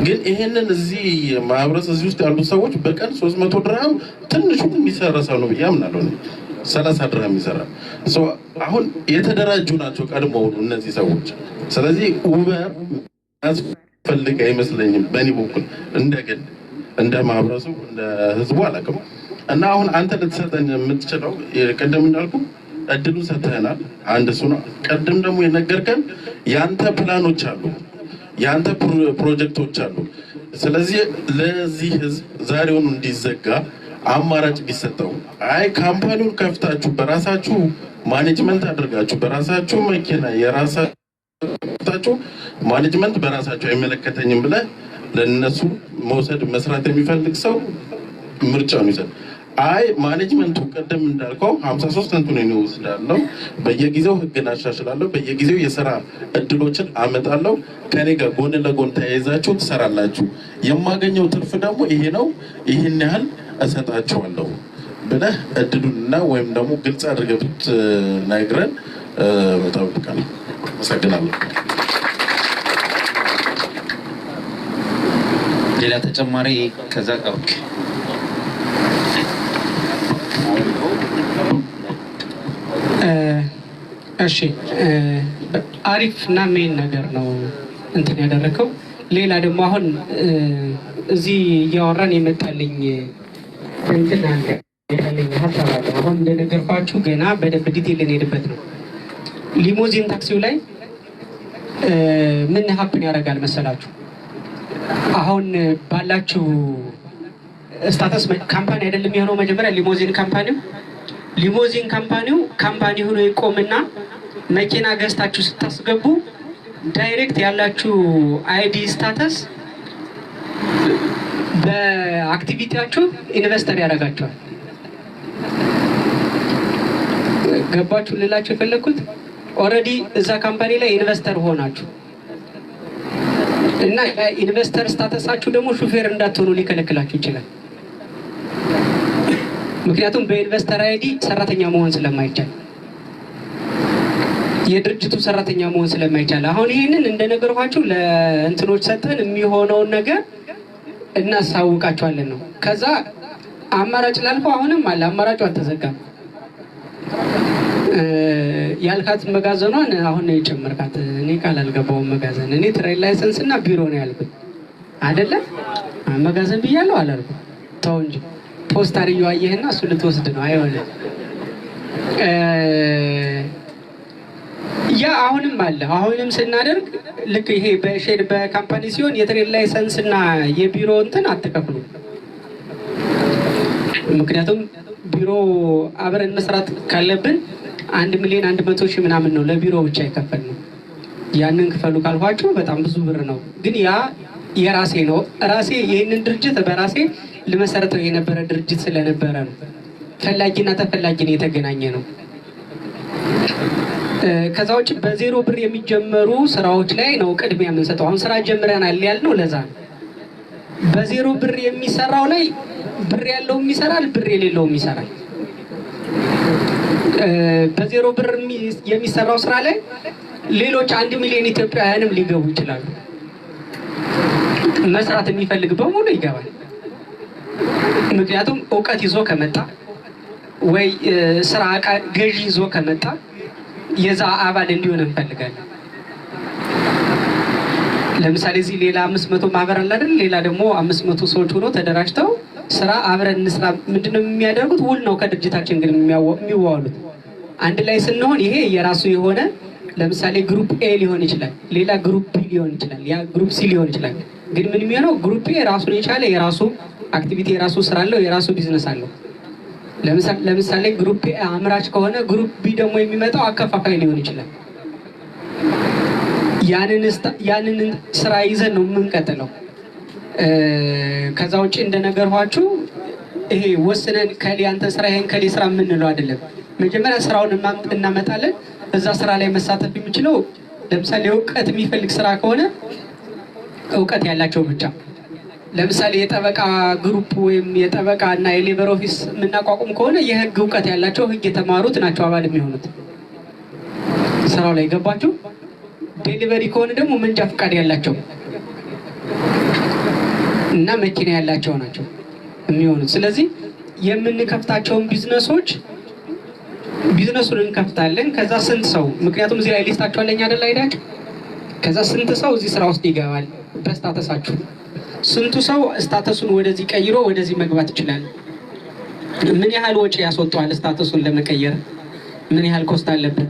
ግን ይሄንን እዚህ ማህበረሰብ እዚህ ውስጥ ያሉ ሰዎች በቀን 300 ድርሃም ትንሹ የሚሰራ ሰው ነው ብዬ አምናለሁ። 30 ድርሃም ይሰራል። አሁን የተደራጁ ናቸው ቀድሞው እነዚህ ሰዎች። ስለዚህ ኡበር ያስፈልግ አይመስለኝም በእኔ በኩል እንደግል እንደ ማህበረሰቡ እንደ ህዝቡ አላውቅም። እና አሁን አንተ ልትሰጠን የምትችለው ቀደም እንዳልኩ እድሉ ሰጥተናል። አንድ እሱ ነው። ቀደም ደግሞ የነገርከን ያንተ ፕላኖች አሉ፣ ያንተ ፕሮጀክቶች አሉ። ስለዚህ ለዚህ ህዝብ ዛሬውን እንዲዘጋ አማራጭ ቢሰጠው፣ አይ ካምፓኒውን ከፍታችሁ በራሳችሁ ማኔጅመንት አድርጋችሁ በራሳችሁ መኪና የራሳችሁ ማኔጅመንት በራሳችሁ አይመለከተኝም ብለህ ለነሱ መውሰድ መስራት የሚፈልግ ሰው ምርጫውን ይሰጥ። አይ ማኔጅመንቱ ቀደም እንዳልከው 53 እንትኑን ይወስዳለሁ፣ በየጊዜው ህግን አሻሽላለሁ፣ በየጊዜው የሥራ እድሎችን አመጣለሁ፣ ከኔ ጋር ጎን ለጎን ተያይዛችሁ ትሰራላችሁ፣ የማገኘው ትርፍ ደግሞ ይሄ ነው፣ ይህን ያህል እሰጣችኋለሁ ብለህ እድሉንና ወይም ደግሞ ግልጽ አድርገህ ብትነግረን እጠብቃለሁ። አመሰግናለሁ። ሌላ ተጨማሪ ከዛ ኦኬ እሺ አሪፍ እና ሜን ነገር ነው እንትን ያደረከው። ሌላ ደግሞ አሁን እዚህ እያወራን የመጣልኝ እንትን አለ ያለኝ ሀሳብ አለ። አሁን እንደነገርኳችሁ ገና በደንብ ዲቴል እንሄድበት ነው። ሊሞዚን ታክሲው ላይ ምን ሀፕን ያደርጋል መሰላችሁ? አሁን ባላችሁ ስታተስ ካምፓኒ አይደለም የሆነው መጀመሪያ ሊሞዚን ካምፓኒ ሆኖ ይቆምና መኪና ገዝታችሁ ስታስገቡ ዳይሬክት ያላችሁ አይዲ ስታተስ በአክቲቪቲያችሁ ኢንቨስተር ያደርጋችኋል። ገባችሁ ልላችሁ የፈለኩት? ኦልሬዲ እዛ ካምፓኒ ላይ ኢንቨስተር ሆናችሁ እና ኢንቨስተር ስታተሳችሁ ደግሞ ሹፌር እንዳትሆኑ ሊከለክላችሁ ይችላል። ምክንያቱም በኢንቨስተር አይዲ ሰራተኛ መሆን ስለማይቻል፣ የድርጅቱ ሰራተኛ መሆን ስለማይቻል አሁን ይሄንን እንደነገርኳችሁ ለእንትኖች ሰጠን የሚሆነውን ነገር እናሳውቃችኋለን ነው። ከዛ አማራጭ ላልከው አሁንም አለ፣ አማራጩ አልተዘጋም። ያልካት መጋዘኗን አሁን ነው የጨመርካት። እኔ ቃል አልገባውም መጋዘን። እኔ ትሬድ ላይሰንስ እና ቢሮ ነው ያልኩት አይደለ? መጋዘን ብያለሁ አላልኩም? ተው እንጂ ፖስታር እያየህና እሱ ልትወስድ ነው። አይሆንም። ያ አሁንም አለ። አሁንም ስናደርግ ልክ ይሄ በሼር በካምፓኒ ሲሆን የትሬድ ላይሰንስ እና የቢሮ እንትን አትከፍሉ። ምክንያቱም ቢሮ አብረን መስራት ካለብን 1,100,000 ምናምን ነው ለቢሮ ብቻ ይከፈል ነው። ያንን ክፈሉ ካልኋቸው በጣም ብዙ ብር ነው። ግን ያ የራሴ ነው። ራሴ ይህንን ድርጅት በራሴ ልመሰረተው የነበረ ድርጅት ስለነበረ ነው። ፈላጊና ተፈላጊን የተገናኘ ነው። ከዛ ውጭ በዜሮ ብር የሚጀመሩ ስራዎች ላይ ነው ቅድሚያ የምንሰጠው። አሁን ስራ ጀምረናል ያልነው ለዛ ነው። በዜሮ ብር የሚሰራው ላይ ብር ያለውም ይሰራል፣ ብር የሌለውም ይሰራል። በዜሮ ብር የሚሰራው ስራ ላይ ሌሎች 1 ሚሊዮን ኢትዮጵያውያንም ሊገቡ ይችላሉ። መስራት የሚፈልግ በሙሉ ይገባል። ምክንያቱም እውቀት ይዞ ከመጣ ወይ ስራ ገዢ ይዞ ከመጣ የዛ አባል እንዲሆን እንፈልጋለን። ለምሳሌ እዚህ ሌላ 500 ማህበር አለ አይደል? ሌላ ደግሞ 500 ሰዎች ሆኖ ተደራጅተው ስራ አብረን እንስራ ምንድነው የሚያደርጉት? ውል ነው ከድርጅታችን ግን የሚዋዋሉት። አንድ ላይ ስንሆን ይሄ የራሱ የሆነ ለምሳሌ ግሩፕ ኤ ሊሆን ይችላል፣ ሌላ ግሩፕ ቢ ሊሆን ይችላል፣ ያ ግሩፕ ሲ ሊሆን ይችላል። ግን ምን የሚሆነው ግሩፕ ኤ ራሱን የቻለ የራሱ አክቲቪቲ የራሱ ስራ አለው፣ የራሱ ቢዝነስ አለው። ለምሳሌ ግሩፕ ኤ አምራች ከሆነ ግሩፕ ቢ ደግሞ የሚመጣው አከፋፋይ ሊሆን ይችላል። ያንን ስራ ይዘን ነው የምንቀጥለው። ከዛ ውጭ እንደነገርኋችሁ ይሄ ወስነን ከሊ አንተ ስራ ይሄን ከሊ ስራ የምንለው አይደለም። መጀመሪያ ስራውን እናመጣለን። እዛ ስራ ላይ መሳተፍ የሚችለው ለምሳሌ እውቀት የሚፈልግ ስራ ከሆነ እውቀት ያላቸው ብቻ። ለምሳሌ የጠበቃ ግሩፕ ወይም የጠበቃ እና የሌበር ኦፊስ የምናቋቁም ከሆነ የህግ እውቀት ያላቸው ህግ የተማሩት ናቸው አባል የሚሆኑት ስራው ላይ ገባችሁ። ዴሊቨሪ ከሆነ ደግሞ መንጃ ፈቃድ ያላቸው እና መኪና ያላቸው ናቸው የሚሆኑት። ስለዚህ የምንከፍታቸውን ቢዝነሱን እንከፍታለን። ከዛ ስንት ሰው ምክንያቱም እዚህ ላይ ሊስታቸው አለኝ አይደል አይዳችሁ። ከዛ ስንት ሰው እዚህ ስራ ውስጥ ይገባል በስታተሳችሁ፣ ስንቱ ሰው ስታተሱን ወደዚህ ቀይሮ ወደዚህ መግባት ይችላል። ምን ያህል ወጪ ያስወጣዋል ስታተሱን ለመቀየር፣ ምን ያህል ኮስት አለበት።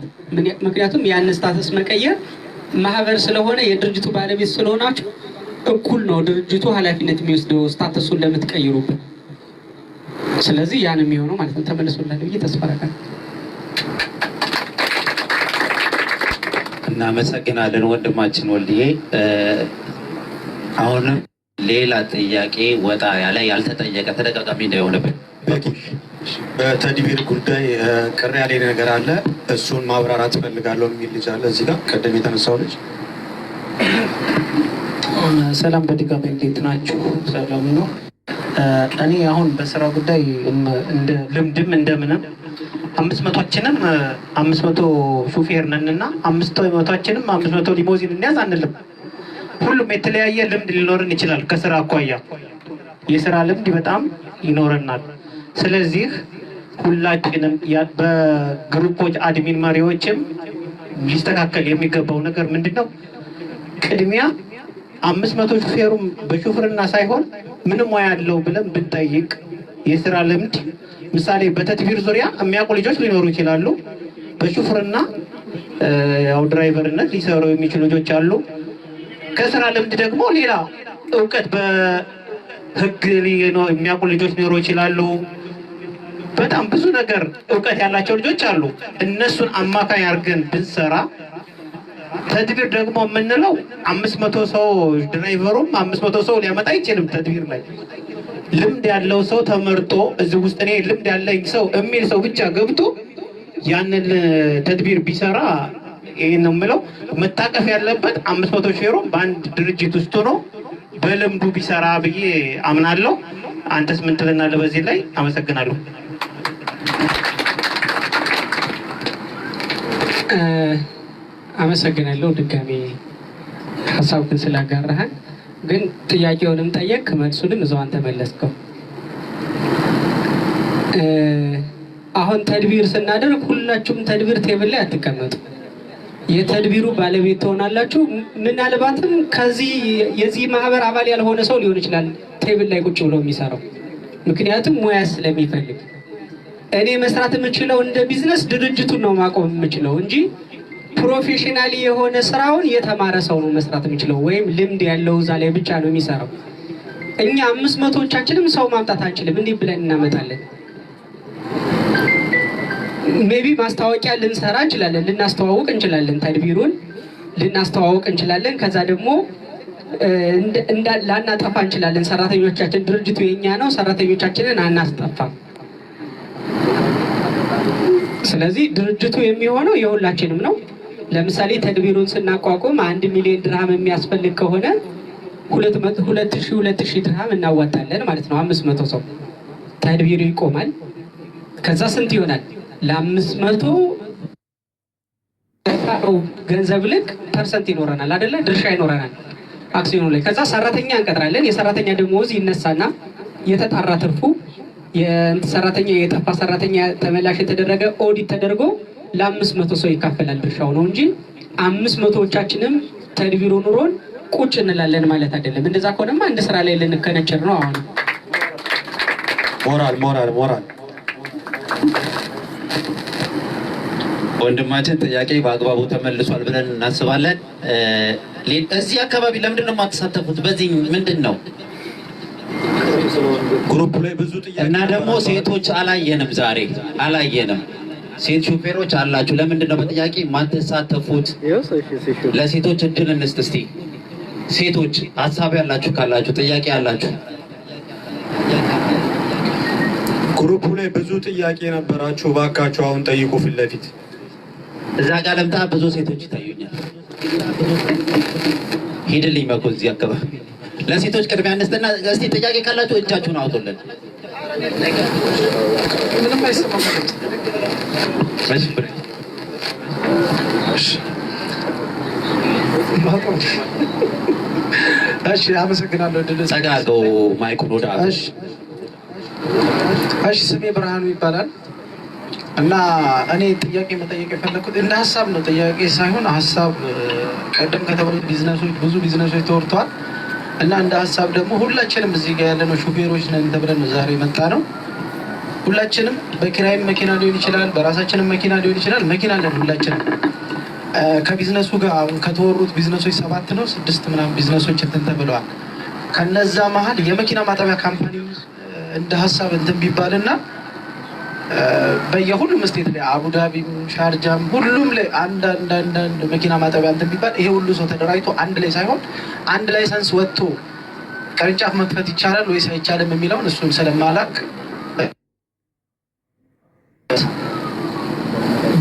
ምክንያቱም ያን ስታተስ መቀየር ማህበር ስለሆነ የድርጅቱ ባለቤት ስለሆናችሁ እኩል ነው ድርጅቱ ኃላፊነት የሚወስደው ስታተሱን ለምትቀይሩበት። ስለዚህ ያን የሚሆነው ማለት ነው። ተመልሶላል ብዬ ተስፋ አደርጋለሁ። እናመሰግናለን ወንድማችን ወልድዬ። አሁንም ሌላ ጥያቄ ወጣ ያለ ያልተጠየቀ ተደጋጋሚ እንዳይሆንብን በተድቢር ጉዳይ ቅር ያለኝ ነገር አለ። እሱን ማብራራት ፈልጋለሁ የሚል ልጅ አለ እዚህ ጋር ቀደም የተነሳው ልጅ። ሰላም በድጋሚ እንዴት ናችሁ? ሰላም ነው። እኔ አሁን በስራ ጉዳይ እንደ ልምድም እንደምንም 500ችንም 500 ሹፌር ነንና 500ችንም 500 ሊሞዚን እንያዝ አንልም። ሁሉም የተለያየ ልምድ ሊኖርን ይችላል። ከስራ አኳያ የስራ ልምድ በጣም ይኖረናል። ስለዚህ ሁላችንም በግሩፖች አድሚን መሪዎችም ሊስተካከል የሚገባው ነገር ምንድነው? ቅድሚያ 500 ሹፌሩም በሹፍርና ሳይሆን ምንም ሙያ ያለው ብለን ብንጠይቅ የስራ ልምድ ምሳሌ በተድቢር ዙሪያ የሚያውቁ ልጆች ሊኖሩ ይችላሉ። በሹፍርና ያው ድራይቨርነት ሊሰሩ የሚችሉ ልጆች አሉ። ከስራ ልምድ ደግሞ ሌላ እውቀት በህግ የሚያውቁ ልጆች ሊኖሩ ይችላሉ። በጣም ብዙ ነገር እውቀት ያላቸው ልጆች አሉ። እነሱን አማካኝ አድርገን ብንሰራ ተድቢር ደግሞ የምንለው 500 ሰው ድራይቨሩም 500 ሰው ሊያመጣ አይችልም። ተድቢር ላይ ልምድ ያለው ሰው ተመርጦ እዚህ ውስጥ እኔ ልምድ ያለኝ ሰው የሚል ሰው ብቻ ገብቶ ያንን ተድቢር ቢሰራ ይሄን ነው የምለው። መታቀፍ ያለበት 500 ሼሩም በአንድ ድርጅት ውስጥ ሆኖ በልምዱ ቢሰራ ብዬ አምናለሁ። አንተስ ምን ትለናለህ በዚህ ላይ? አመሰግናለሁ። አመሰግናለሁ ድጋሜ ሀሳብን ስላጋራሃል። ግን ጥያቄውንም ጠየቅ መልሱንም እዛው አንተ መለስከው። አሁን ተድቢር ስናደርግ ሁላችሁም ተድቢር ቴብል ላይ አትቀመጡ። የተድቢሩ ባለቤት ትሆናላችሁ። ምናልባትም ከዚህ የዚህ ማህበር አባል ያልሆነ ሰው ሊሆን ይችላል ቴብል ላይ ቁጭ ብሎ የሚሰራው፣ ምክንያቱም ሙያ ስለሚፈልግ። እኔ መስራት የምችለው እንደ ቢዝነስ ድርጅቱን ነው ማቆም የምችለው እንጂ ፕሮፌሽናሊ የሆነ ስራውን የተማረ ሰው ነው መስራት የሚችለው፣ ወይም ልምድ ያለው እዛ ላይ ብቻ ነው የሚሰራው። እኛ 500ዎቻችንም ሰው ማምጣት አንችልም። እንዲህ ብለን እናመጣለን። ሜቢ ማስታወቂያ ልንሰራ እንችላለን፣ ልናስተዋውቅ እንችላለን፣ ተድቢሩን ልናስተዋውቅ እንችላለን። ከዛ ደግሞ ላናጠፋ እንችላለን። ሰራተኞቻችን ድርጅቱ የኛ ነው፣ ሰራተኞቻችንን አናስጠፋም። ስለዚህ ድርጅቱ የሚሆነው የሁላችንም ነው። ለምሳሌ ተድቢሩን ስናቋቁም 1 ሚሊዮን ድርሃም የሚያስፈልግ ከሆነ 2000 ድርሃም እናዋጣለን ማለት ነው። 500 ሰው ተድቢሩ ይቆማል። ከዛ ስንት ይሆናል? ለ500 ገንዘብ ልክ ፐርሰንት ይኖረናል አይደለ? ድርሻ ይኖረናል አክሲዮኑ ላይ። ከዛ ሰራተኛ እንቀጥራለን። የሰራተኛ ደሞዝ ይነሳና የተጣራ ትርፉ የሰራተኛ የጠፋ ሰራተኛ ተመላሽ የተደረገ ኦዲት ተደርጎ ለ500 ሰው ይካፈላል ድርሻው ነው እንጂ 500ዎቻችንም ተድቢሩ ኑሮን ቁጭ እንላለን ማለት አይደለም። እንደዛ ከሆነማ አንድ ስራ ላይ ልንከነቸር ነው። አሁን ሞራል ወንድማችን ጥያቄ በአግባቡ ተመልሷል ብለን እናስባለን። እዚህ አካባቢ ለምንድን ነው የማትሳተፉት? በዚህ ምንድን ነው ግሩፕ ላይ ብዙ ጥያቄ እና ደግሞ ሴቶች አላየንም፣ ዛሬ አላየንም። ሴት ሹፌሮች አላችሁ፣ ለምንድን ነው በጥያቄ የማትሳተፉት? ለሴቶች እድል እንስጥ እስቲ። ሴቶች ሀሳብ ያላችሁ ካላችሁ፣ ጥያቄ ያላችሁ። ግሩፕ ላይ ብዙ ጥያቄ ነበራችሁ፣ እባካችሁ አሁን ጠይቁ ፊት ለፊት። እዛ ጋር ለምታ ብዙ ሴቶች ይታዩኛል። ሂድልኝ መኮ እዚህ አካባቢ ለሴቶች ቅድሚያ እንስጥና እስቲ ጥያቄ ካላችሁ እጃችሁን አውጡልን። እሺ አመሰግናለሁ። ጸጋገው ማይኩን ወደ አቶ እሺ ስሜ ብርሃኑ ይባላል እና እኔ ጥያቄ መጠየቅ የፈለኩት እንደ ሀሳብ ነው፣ ጥያቄ ሳይሆን ሀሳብ ቀደም ከተባሉት ቢዝነሶች ብዙ ቢዝነሶች ተወርተዋል እና እንደ ሀሳብ ደግሞ ሁላችንም እዚህ ጋር ያለነው ሹፌሮች ነን ተብለን ዛሬ መጣ ነው። ሁላችንም በኪራይም መኪና ሊሆን ይችላል፣ በራሳችንም መኪና ሊሆን ይችላል። መኪና አለን ሁላችንም። ከቢዝነሱ ጋር አሁን ከተወሩት ቢዝነሶች 7 ነው 6 ምናምን ቢዝነሶች እንትን ተብለዋል። ከነዛ መሀል የመኪና ማጠቢያ ካምፓኒ እንደ ሀሳብ እንትን ቢባልና በየሁሉም ስቴት ላይ አቡዳቢም ሻርጃም ሁሉም ላይ አንድ መኪና ማጠቢያ እንትን ቢባል ይሄ ሁሉ ሰው ተደራጅቶ አንድ ላይ ሳይሆን አንድ ላይሰንስ ወጥቶ ቅርንጫፍ መክፈት ይቻላል ወይስ አይቻልም የሚለውን እሱን ስለማላክ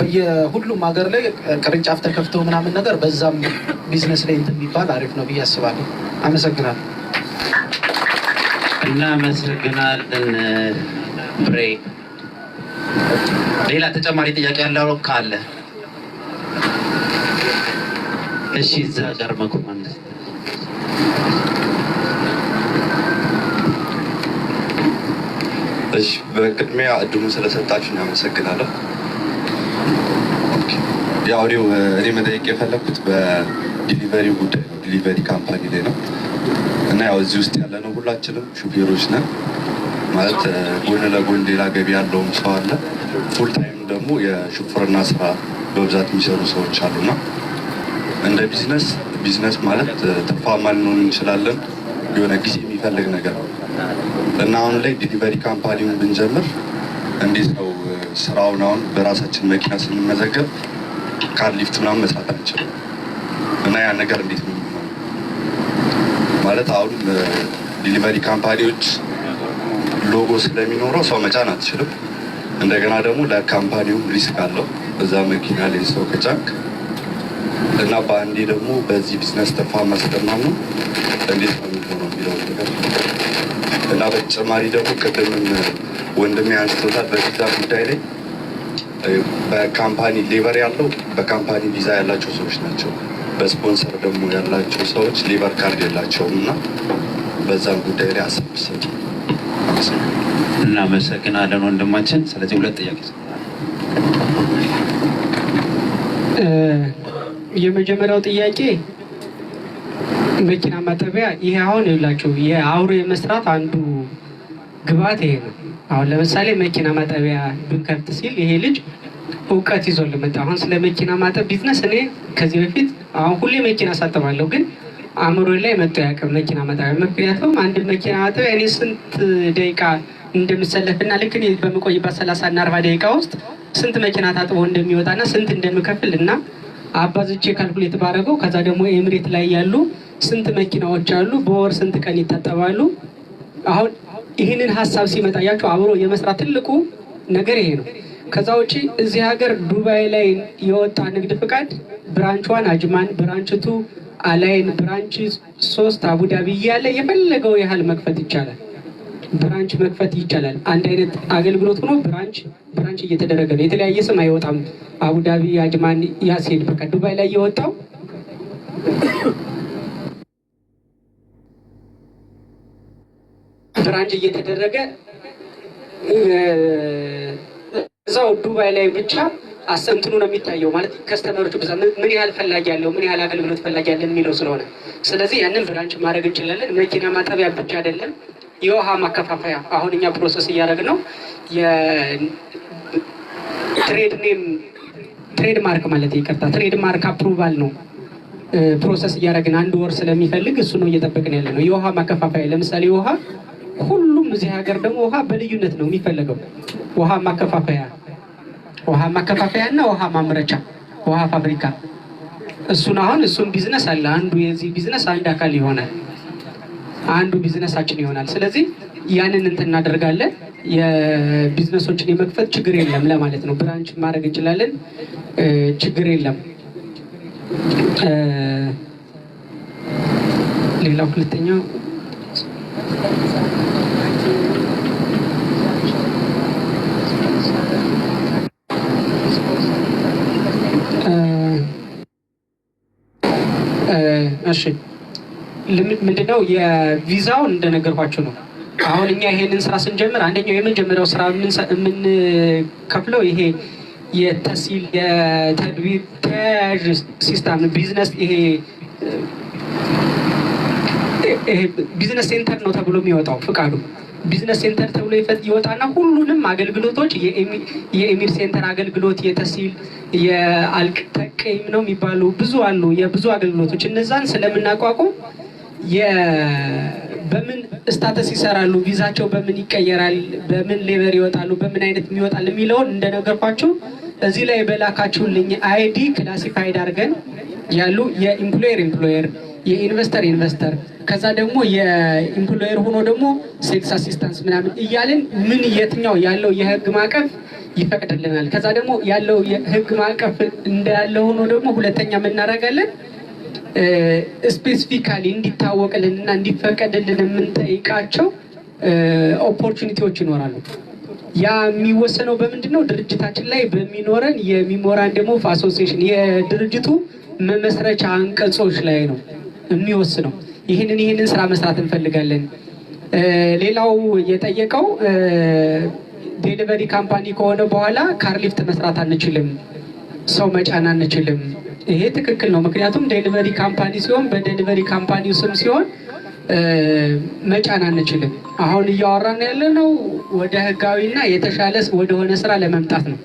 በየሁሉም ሀገር ላይ ቅርንጫፍ ተከፍተው ምናምን ነገር በዛም ቢዝነስ ላይ እንትን ቢባል አሪፍ ነው ብዬ አስባለሁ። አመሰግናለሁ። እናመሰግናለን ብሬ። ሌላ ተጨማሪ ጥያቄ ያለው ካለ እሺ፣ እዛ ጋር መኩማን። እሺ፣ በቅድሚያ እድሉን ስለሰጣችሁ አመሰግናለሁ። ያው እኔ መጠየቅ የፈለኩት በዲሊቨሪ ጉዳይ ነው፣ ዲሊቨሪ ካምፓኒ ላይ ነው እና ያው እዚህ ውስጥ ያለነው ሁላችንም ሹፌሮች ነን ማለት ጎን ለጎን ሌላ ገቢ ያለውም ሰው አለ። ፉል ታይም ደግሞ የሹፍርና ስራ በብዛት የሚሰሩ ሰዎች አሉና እንደ ቢዝነስ ማለት ትርፋማ ልንሆን እንችላለን፣ የሆነ ጊዜ የሚፈልግ ነገር ነው እና አሁን ላይ ዲሊቨሪ ካምፓኒውን ብንጀምር እንዴት ነው ስራውን? አሁን በራሳችን መኪና ስንመዘገብ ካር ሊፍት ምናምን መስራት አንችልም እና ያን ነገር እንዴት ነው ማለት አሁን ዲሊቨሪ ካምፓኒዎች ሎጎ ስለሚኖረው ሰው መጫን አትችልም። እንደገና ደግሞ ለካምፓኒውም ሪስክ አለው እዛ መኪና ላይ ሰው ከጫንክ እና በአንዴ ደግሞ በዚህ ቢዝነስ ትርፋማ ስለማምነው እንዴት ነው የሚሆነው የሚለው ነገር እና በተጨማሪ ደግሞ ቅድምም ወንድሜ አንስቶታል በቪዛ ጉዳይ ላይ በካምፓኒ ሌበር ያለው በካምፓኒ ቪዛ ያላቸው ሰዎች ናቸው። በስፖንሰር ደግሞ ያላቸው ሰዎች ሌበር ካርድ የላቸውም እና በዛም ጉዳይ ላይ አሰብሰብ እናመሰግናለን ወንድማችን። ስለዚህ 2 ጥያቄ የመጀመሪያው ጥያቄ መኪና ማጠቢያ ይሄ አሁን ይላችሁ የአውሮ የመስራት አንዱ ግብአት ይሄ ነው። አሁን ለምሳሌ መኪና ማጠቢያ ብንከፍት ሲል ይሄ ልጅ እውቀት ይዞ ለመጣ አሁን ስለ መኪና ማጠብ ቢዝነስ እኔ ከዚህ በፊት አሁን ሁሌ መኪና ሳጥባለሁ ግን አእምሮ ላይ መጥቶ ያውቅም መኪና ማጠቢያ። ምክንያቱም አንድ መኪና ማጠቢያ እኔ ስንት ደቂቃ እንደምሰለፍና ልክ እኔ በምቆይበት 30 እና 40 ደቂቃ ውስጥ ስንት መኪና ታጥቦ እንደሚወጣና ስንት እንደምከፍል እና አባዝቼ ካልኩሌት ባደረገው ከዛ ደግሞ ኤምሬት ላይ ያሉ ስንት መኪናዎች አሉ፣ በወር ስንት ቀን ይታጠባሉ። አሁን ይህንን ሀሳብ ሲመጣ ያቸው አብሮ የመስራት ትልቁ ነገር ይሄ ነው። ከዛ ውጪ እዚህ ሀገር ዱባይ ላይ የወጣ ንግድ ፍቃድ ብራንች 1 አጅማን፣ ብራንች 2 አላይን፣ ብራንች 3 አቡዳቢ እያለ የፈለገው ያህል መክፈት ይቻላል። ብራንች መክፈት ይቻላል። አንድ አይነት አገልግሎት ሆኖ ብራንች እየተደረገ ነው። የተለያየ ስም አይወጣም። አቡዳቢ አጅማን ያስሄድ በቃ ዱባይ ላይ የወጣው ብራንች እየተደረገ እዛው ዱባይ ላይ ብቻ አሰንትኑ ነው የሚታየው። ማለት ከስተመሮቹ ብዛት ምን ያህል ፈላጊ ያለው ምን ያህል አገልግሎት ፈላጊ ያለን የሚለው ስለሆነ ስለዚህ ያንን ብራንች ማድረግ እንችላለን። መኪና ማጠቢያ ብቻ አይደለም፣ የውሃ ማከፋፈያ አሁን እኛ ፕሮሰስ እያደረግ ነው። ትሬድ ማርክ ማለት ይቅርታ፣ ትሬድ ማርክ አፕሩቫል ነው ፕሮሰስ እያደረግን 1 ወር ስለሚፈልግ እሱ ነው እየጠበቅን ያለ ነው። የውሃ ማከፋፈያ ለምሳሌ ውሃ ሁሉም እዚህ ሀገር ደግሞ ውሃ በልዩነት ነው የሚፈለገው። ውሃ ማከፋፈያ እና ውሃ ማምረቻ፣ ውሃ ፋብሪካ እሱን ቢዝነስ አለ። አንዱ የዚህ ቢዝነስ አንድ አካል ይሆናል፣ አንዱ ቢዝነሳችን ይሆናል። ስለዚህ ያንን እንትን እናደርጋለን። የቢዝነሶችን የመክፈት ችግር የለም ለማለት ነው። ብራንች ማድረግ እንችላለን፣ ችግር የለም። ሌላው ሁለተኛው እሺ ምንድነው የቪዛውን እንደነገርኳችሁ ነው። አሁን እኛ ይሄንን ስራ ስንጀምር አንደኛው የመጀመሪያው ስራ የምንከፍለው ይሄ የተሲል የተድቢር ተያያዥ ሲስተም ቢዝነስ ይሄ ቢዝነስ ሴንተር ነው ተብሎ የሚወጣው ፍቃዱ ቢዝነስ ሴንተር ተብሎ ይወጣና ሁሉንም አገልግሎቶች የኤሚር ሴንተር አገልግሎት የተሲል የአልቅተቀይም ነው የሚባሉ ብዙ አሉ የብዙ አገልግሎቶች እነዛን ስለምናቋቁም በምን ስታተስ ይሰራሉ ቪዛቸው በምን ይቀየራል በምን ሌበር ይወጣሉ በምን አይነት የሚወጣል የሚለውን እንደነገርኳችሁ እዚህ ላይ በላካችሁልኝ አይዲ ክላሲፋይድ አድርገን ያሉ የኢምፕሎየር የኢንቨስተር ከዛ ደግሞ የኢምፕሎየር ሆኖ ደግሞ ሴልስ አሲስታንስ ምናምን እያልን ምን የትኛው ያለው የህግ ማዕቀፍ ይፈቅድልናል። ከዛ ደግሞ ያለው የህግ ማዕቀፍ እንዳለ ሆኖ ደግሞ ሁለተኛ የምናደርጋለን ስፔሲፊካሊ እንዲታወቅልን እና እንዲፈቀድልን የምንጠይቃቸው ኦፖርቹኒቲዎች ይኖራሉ። ያ የሚወሰነው በምንድን ነው? ድርጅታችን ላይ በሚኖረን የሜሞራንደም ኦፍ አሶሲዬሽን የድርጅቱ መመስረቻ አንቀጾች ላይ ነው የሚወስነው። ይህንን ስራ መስራት እንፈልጋለን። ሌላው የጠየቀው ዴሊቨሪ ካምፓኒ ከሆነ በኋላ ካርሊፍት መስራት አንችልም፣ ሰው መጫን አንችልም። ይሄ ትክክል ነው። ምክንያቱም ዴሊቨሪ ካምፓኒ ሲሆን በዴሊቨሪ ካምፓኒው ስም ሲሆን መጫን አንችልም። አሁን እያወራን ያለነው ወደ ህጋዊና የተሻለ ወደሆነ ስራ ለመምጣት ነው።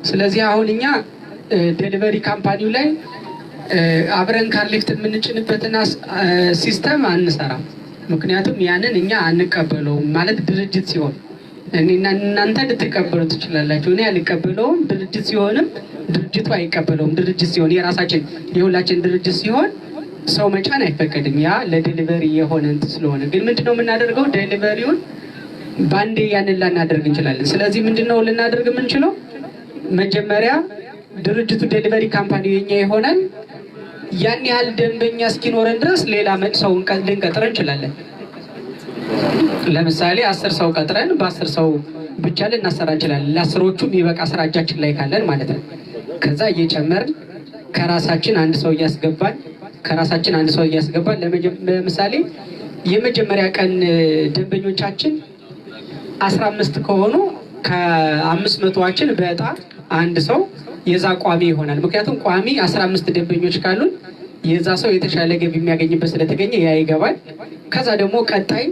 ስለዚህ አሁን እኛ ዴሊቨሪ ካምፓኒው ላይ አብረን ካርሊፍት የምንጭንበትና ሲስተም አንሰራም። ምክንያቱም ያንን እኛ አንቀበለውም። ማለት ድርጅት ሲሆን እኔና እናንተ ልትቀበሉ ትችላላችሁ፣ እኔ አልቀበለውም። ድርጅት ሲሆንም ድርጅቱ አይቀበለውም። ድርጅት ሲሆን የሁላችን ድርጅት ሲሆን ሰው መጫን አይፈቀድም። ያ ለዴሊቨሪ የሆነ እንትን ስለሆነ ግን ምንድነው የምናደርገው? ዴሊቨሪውን ባንዴ ያንን ላናደርግ እንችላለን። ስለዚህ ምንድነው ልናደርግ የምንችለው? መጀመሪያ ድርጅቱ ዴሊቨሪ ካምፓኒ የኛ ይሆናል። ያን ያህል ደንበኛ እስኪኖረን ድረስ ሌላ ሰው ልንቀጥር እንችላለን። ለምሳሌ 10 ሰው ቀጥረን በ10 ሰው ብቻ ልናሰራ እንችላለን። ለ10ዎቹ የሚበቃ ስራ እጃችን ላይ ካለን ማለት ነው። ከዛ እየጨመርን ከራሳችን አንድ ሰው እያስገባን ለምሳሌ የመጀመሪያ ቀን ደንበኞቻችን 15 ከሆኑ ከ500ዎችን በዕጣ አንድ ሰው የዛ ቋሚ ይሆናል። ምክንያቱም ቋሚ 15 ደንበኞች ካሉን የዛ ሰው የተሻለ ገቢ የሚያገኝበት ስለተገኘ ያ ይገባል። ከዛ ደግሞ ቀጣይ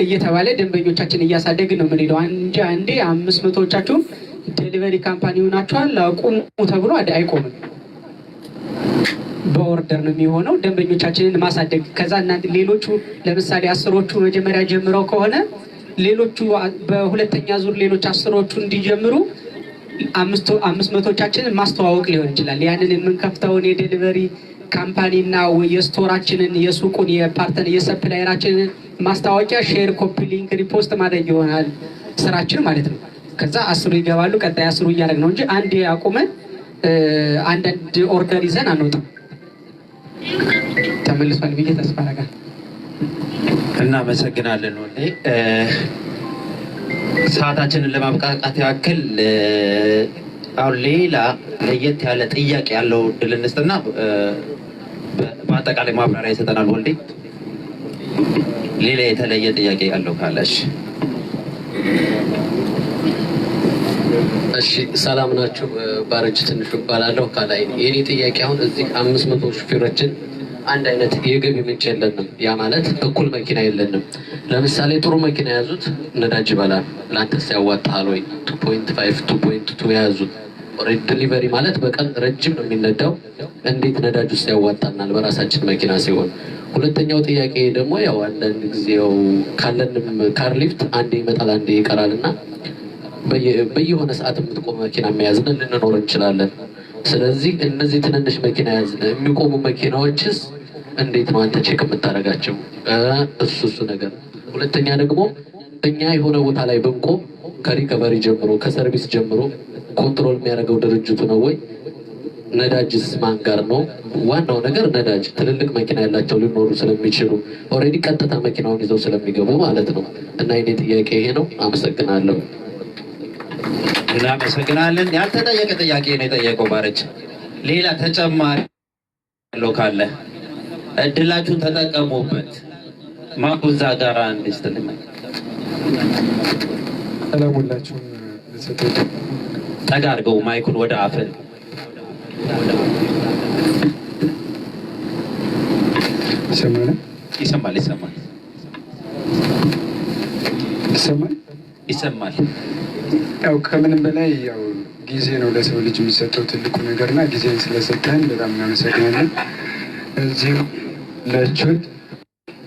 እየተባለ ደንበኞቻችን እያሳደግን ነው የምንሄደው እንጂ አንዴ 500ዎቻችሁ ዴሊቨሪ ካምፓኒ ሆናችኋል አቁሙ ተብሎ አይቆምም። በኦርደር ነው የሚሆነው ደንበኞቻችንን ማሳደግ። ከዛ እናንተ ሌሎቹ ለምሳሌ 10ዎቹ መጀመሪያ ጀምረው ከሆነ ሌሎቹ በሁለተኛ ዙር ሌሎች 10ዎቹ እንዲጀምሩ 500ዎቻችንን ማስተዋወቅ ሊሆን ይችላል። ያንን የምንከፍተውን የዴሊቨሪ ካምፓኒና የስቶራችንን የሱቁን የፓርተን የሰፕላየራችንን ማስታወቂያ ሼር፣ ኮፒ ሊንክ፣ ሪፖስት ማድረግ ይሆናል ስራችን ማለት ነው። ከዛ 10 ይገባሉ። ቀጣይ 10 እያደረግ ነው እንጂ አንዴ አቁመን አንዳንድ ኦርደር ይዘን አንወጣም። ተመልሷል ብዬ ተስፋ አደርጋለሁ። እናመሰግናለን። ሰዓታችንን ለማብቃቃት ያክል አሁን ሌላ ለየት ያለ ጥያቄ ያለው እድል እንስጥና በአጠቃላይ ማብራሪያ ይሰጠናል። ወልዴ ሌላ የተለየ ጥያቄ ያለው ካለሽ? እሺ፣ ሰላም ናችሁ? ባረጅ ትንሹ እባላለሁ ካላይ። የኔ ጥያቄ አሁን እዚህ 500 ሹፌሮችን አንድ አይነት የገቢ ምንጭ የለንም። ያ ማለት እኩል መኪና የለንም። ለምሳሌ ጥሩ መኪና የያዙት ነዳጅ ይበላል። ለአንተስ ያዋጣሃል ወይ? 2.5 2.2 የያዙት ዴሊቨሪ ማለት በቀን ረጅም ነው የሚነዳው። እንዴት ነዳጅ ውስጥ ያዋጣናል በራሳችን መኪና ሲሆን? ሁለተኛው ጥያቄ ደግሞ ያው አንዳንድ ጊዜው ካለንም ካርሊፍት አንዴ ይመጣል አንዴ ይቀራል እና በየሆነ ሰዓት የምትቆም መኪና መያዝን ልንኖር እንችላለን። ስለዚህ እነዚህ ትንንሽ መኪና ያዝን የሚቆሙ መኪናዎችስ እንዴት ነው አንተ ቼክ የምታደርጋቸው? እሱ ነገር። ሁለተኛ ደግሞ እኛ የሆነ ቦታ ላይ ብንቆም ከሪከቨሪ ጀምሮ ከሰርቪስ ጀምሮ ኮንትሮል የሚያደርገው ድርጅቱ ነው ወይ? ነዳጅስ ማን ጋር ነው? ዋናው ነገር ነዳጅ ትልልቅ መኪና ያላቸው ሊኖሩ ስለሚችሉ ኦልሬዲ ቀጥታ መኪናውን ይዘው ስለሚገቡ ማለት ነው። እና የኔ ጥያቄ ይሄ ነው። አመሰግናለሁ። እናመሰግናለን። ያልተጠየቀ ጥያቄ ነው የጠየቀው ባረች። ሌላ ተጨማሪ ያለው ካለ እድላችሁን ተጠቀሙበት። ማኩዛ ጋር እንድስትልኝ ሰላሙላችሁም ለሰጡት ጠጋ አድርገው ማይኩን ወደ አፍን ይሰማል ያው ከምንም በላይ ያው ጊዜ ነው ለሰው ልጅ የሚሰጠው ትልቁ ነገርና ጊዜን ስለሰጠህን በጣም እናመሰግናለን። እዚህም ለችል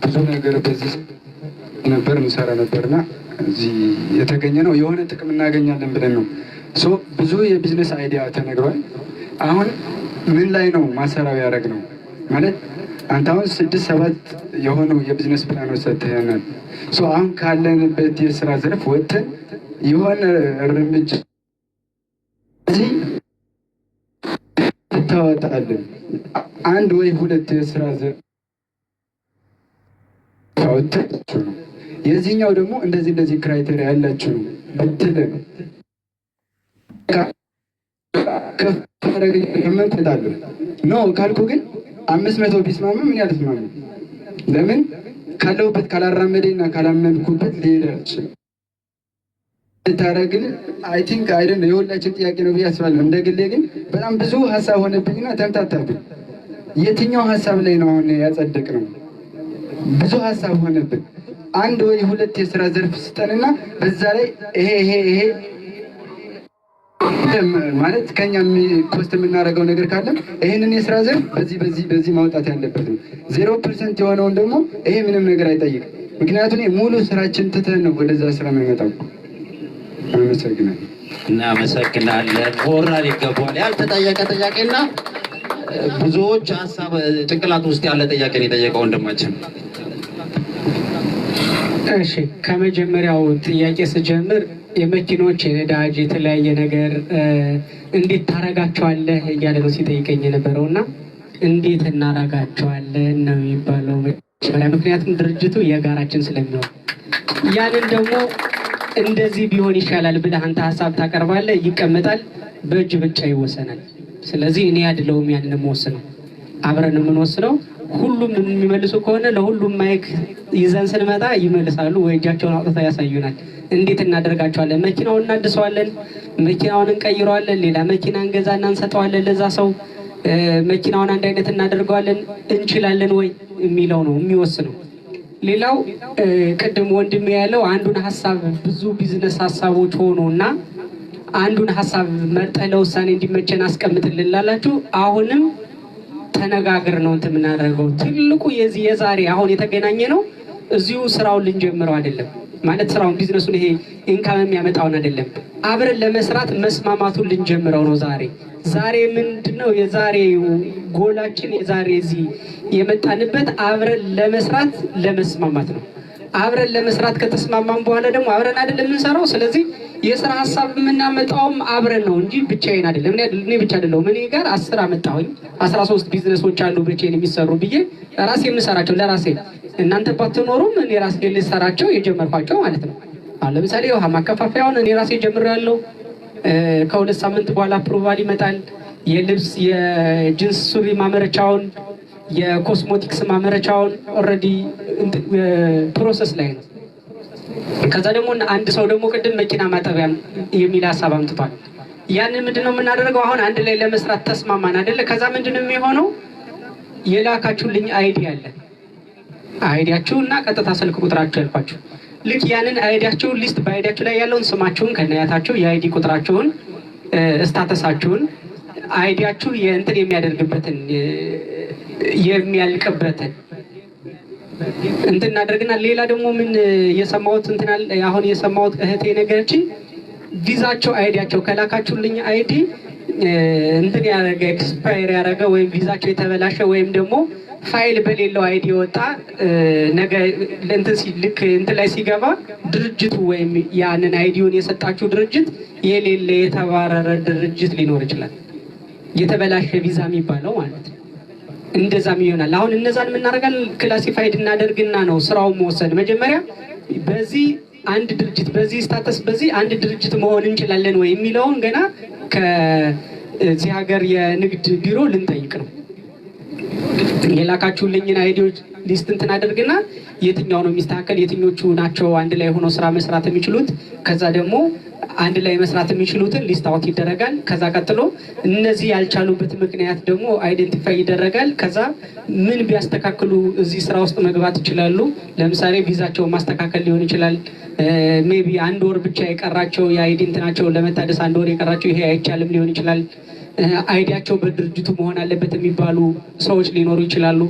ብዙ ነገር በዚህ ነበር እንሰራ ነበርና እዚህ የተገኘ ነው የሆነ ጥቅም እናገኛለን ብለን ነው። ብዙ የቢዝነስ አይዲያ ተነግሯል። አሁን ምን ላይ ነው ማሰራው ያደረግ ነው ማለት አንተ አሁን 6-7 የሆኑ የቢዝነስ ፕላኖች ሰጥተናል። አሁን ካለንበት የስራ ዘርፍ ወጥተን የሆነ እርምጃ እዚህ ታወጣለን። 1 ወይ 2 የስራ ዘርፍ ታወጣችሁ ነው። የዚህኛው ደግሞ እንደዚህ ክራይቴሪያ ያላችሁ ነው ብትለን ከመንጠጣለን ነው ካልኩ ግን 500 ቢስማማ ምን ያልስማማ ለምን ካለውበት ካላራመደና ካላመንኩበት ሊሄድ ታረግን አይ ቲንክ አይደን የሁላችን ጥያቄ ነው ብዬ አስባለሁ። እንደግሌ ግን በጣም ብዙ ሀሳብ ሆነብኝና ተምታታብኝ። የትኛው ሀሳብ ላይ ነው አሁን ያጸደቅ ነው? ብዙ ሀሳብ ሆነብን። 1 ወይ 2 የስራ ዘርፍ ስጠንና በዛ ላይ ይሄ ማለት ከኛ ኮስት የምናደርገው ነገር ካለ ይሄንን የስራ ዘርፍ በዚህ ማውጣት ያለበት ነው። 0% የሆነውን ደግሞ ይሄ ምንም ነገር አይጠይቅም። ምክንያቱም ሙሉ ስራችን ትተን ነው ወደዛ ስራ የምንመጣው። እናመሰግናለን። ሞራል ይገባዋል። ያልተጠየቀ ጥያቄና ብዙዎች ሀሳብ ጭንቅላት ውስጥ ያለ ጥያቄን የጠየቀው ወንድማችን። እሺ ከመጀመሪያው ጥያቄ ስጀምር የመኪኖች የነዳጅ የተለያየ ነገር እንዴት ታረጋቸዋለህ እያለ ነው ሲጠይቀኝ የነበረው እና እንዴት እናረጋቸዋለን ነው የሚባለው። ምክንያቱም ድርጅቱ የጋራችን ስለሚሆን ያንን ደግሞ እንደዚህ ቢሆን ይሻላል ብለህ አንተ ሀሳብ ታቀርባለህ፣ ይቀመጣል፣ በእጅ ብቻ ይወሰናል። ስለዚህ እኔ አይደለሁም ያንን የምወስነው፣ አብረን የምንወስነው። ሁሉም የሚመልሱ ከሆነ ለሁሉም ማይክ ይዘን ስንመጣ ይመልሳሉ ወይ እጃቸውን አውጥተው ያሳዩናል። እንዴት እናደርጋቸዋለን? መኪናውን እናድሰዋለን፣ መኪናውን እንቀይረዋለን፣ ሌላ መኪና እንገዛና እንሰጠዋለን ለዛ ሰው፣ መኪናውን አንድ አይነት እናደርገዋለን፣ እንችላለን ወይ የሚለው ነው የሚወስነው። ሌላው ቅድም ወንድሜ ያለው አንዱን ሀሳብ ብዙ ቢዝነስ ሀሳቦች ሆኖ እና አንዱን ሀሳብ መርጠህ ለውሳኔ እንዲመቸን አስቀምጥልን ላላችሁ አሁንም ተነጋግር ነው እንትን የምናደርገው። ትልቁ የዛሬ አሁን የተገናኘ ነው እዚሁ ስራውን ልንጀምረው አይደለም ማለት ስራውን ቢዝነሱን ይሄ ኢንካም የሚያመጣውን አይደለም፣ አብረን ለመስራት መስማማቱን ልንጀምረው ነው። ዛሬ ምንድነው የዛሬ ጎላችን? የዛሬ እዚህ የመጣንበት አብረን ለመስራት ለመስማማት ነው። አብረን ለመስራት ከተስማማን በኋላ ደግሞ አብረን አይደለም የምንሰራው። ስለዚህ የስራ ሀሳብ የምናመጣውም አብረን ነው እንጂ ብቻዬን አይደለም። እኔ ብቻ አይደለሁም። እኔ ጋር 10 አመጣሁኝ 13 ቢዝነሶች አሉ ብቻዬን የሚሰሩ ብዬ ራሴ የምሰራቸው ለራሴ። እናንተ ባትኖሩም እኔ ራሴ ልሰራቸው የጀመርኳቸው ማለት ነው። አሁን ለምሳሌ ውሃ ማከፋፈያውን እኔ ራሴ ጀምሬያለሁ። ከ2 ሳምንት በኋላ አፕሩቫል ይመጣል። የልብስ የጅንስ ሱሪ ማመረቻውን የኮስሞቲክስ ማመረቻውን ኦልሬዲ ፕሮሰስ ላይ ነው። ከዛ ደግሞ አንድ ሰው ደግሞ ቅድም መኪና ማጠቢያ የሚል ሀሳብ አምጥቷል። ያንን ምንድነው የምናደርገው? አሁን አንድ ላይ ለመስራት ተስማማን አይደለ? ከዛ ምንድነው የሚሆነው? የላካችሁልኝ አይዲ አለ። አይዲያችሁና ቀጥታ ስልክ ቁጥራችሁ ያልኳችሁ ልክ ያንን አይዲያችሁን ሊስት በአይዲያችሁ ላይ ያለውን ስማችሁን ከነያታችሁ የአይዲ ቁጥራችሁን ስታተሳችሁን አይዲያችሁ የእንትን የሚያደርግበትን የሚያልቅበትን እንትን እናደርግና ሌላ ደግሞ ምን የሰማሁት እንትን አሁን የሰማሁት እህቴ ነገርችን ቪዛቸው አይዲያቸው ከላካችሁልኝ አይዲ እንትን ያደረገ ኤክስፓየር ያደረገ ወይም ቪዛቸው የተበላሸ ወይም ደግሞ ፋይል በሌለው አይዲ ወጣ ነገ ልክ እንትን ላይ ሲገባ ድርጅቱ ወይም ያንን አይዲውን የሰጣችሁ ድርጅት የሌለ የተባረረ ድርጅት ሊኖር ይችላል። የተበላሸ ቪዛ የሚባለው ማለት ነው። እንደዛም ይሆናል። አሁን እነዛን የምናደርጋለን ክላሲፋይድ እናደርግና ነው ስራውን መወሰን። መጀመሪያ በዚህ አንድ ድርጅት በዚህ ስታተስ በዚህ አንድ ድርጅት መሆን እንችላለን ወይ የሚለውን ገና ከዚህ ሀገር የንግድ ቢሮ ልንጠይቅ ነው። የላካችሁልኝን አይዲዎች ሊስት እንትን አድርግና የትኛው ነው የሚስተካከል፣ የትኞቹ ናቸው አንድ ላይ ሆኖ ስራ መስራት የሚችሉት፣ ከዛ ደግሞ አንድ ላይ መስራት የሚችሉትን ሊስት አውት ይደረጋል። ከዛ ቀጥሎ እነዚህ ያልቻሉበት ምክንያት ደግሞ አይደንቲፋይ ይደረጋል። ከዛ ምን ቢያስተካክሉ እዚህ ስራ ውስጥ መግባት ይችላሉ። ለምሳሌ ቪዛቸውን ማስተካከል ሊሆን ይችላል። ሜቢ 1 ወር ብቻ የቀራቸው የአይዲ እንትናቸውን ለመታደስ 1 ወር የቀራቸው ይሄ አይቻልም ሊሆን ይችላል። አይዲያቸው በድርጅቱ መሆን አለበት የሚባሉ ሰዎች ሊኖሩ ይችላሉ።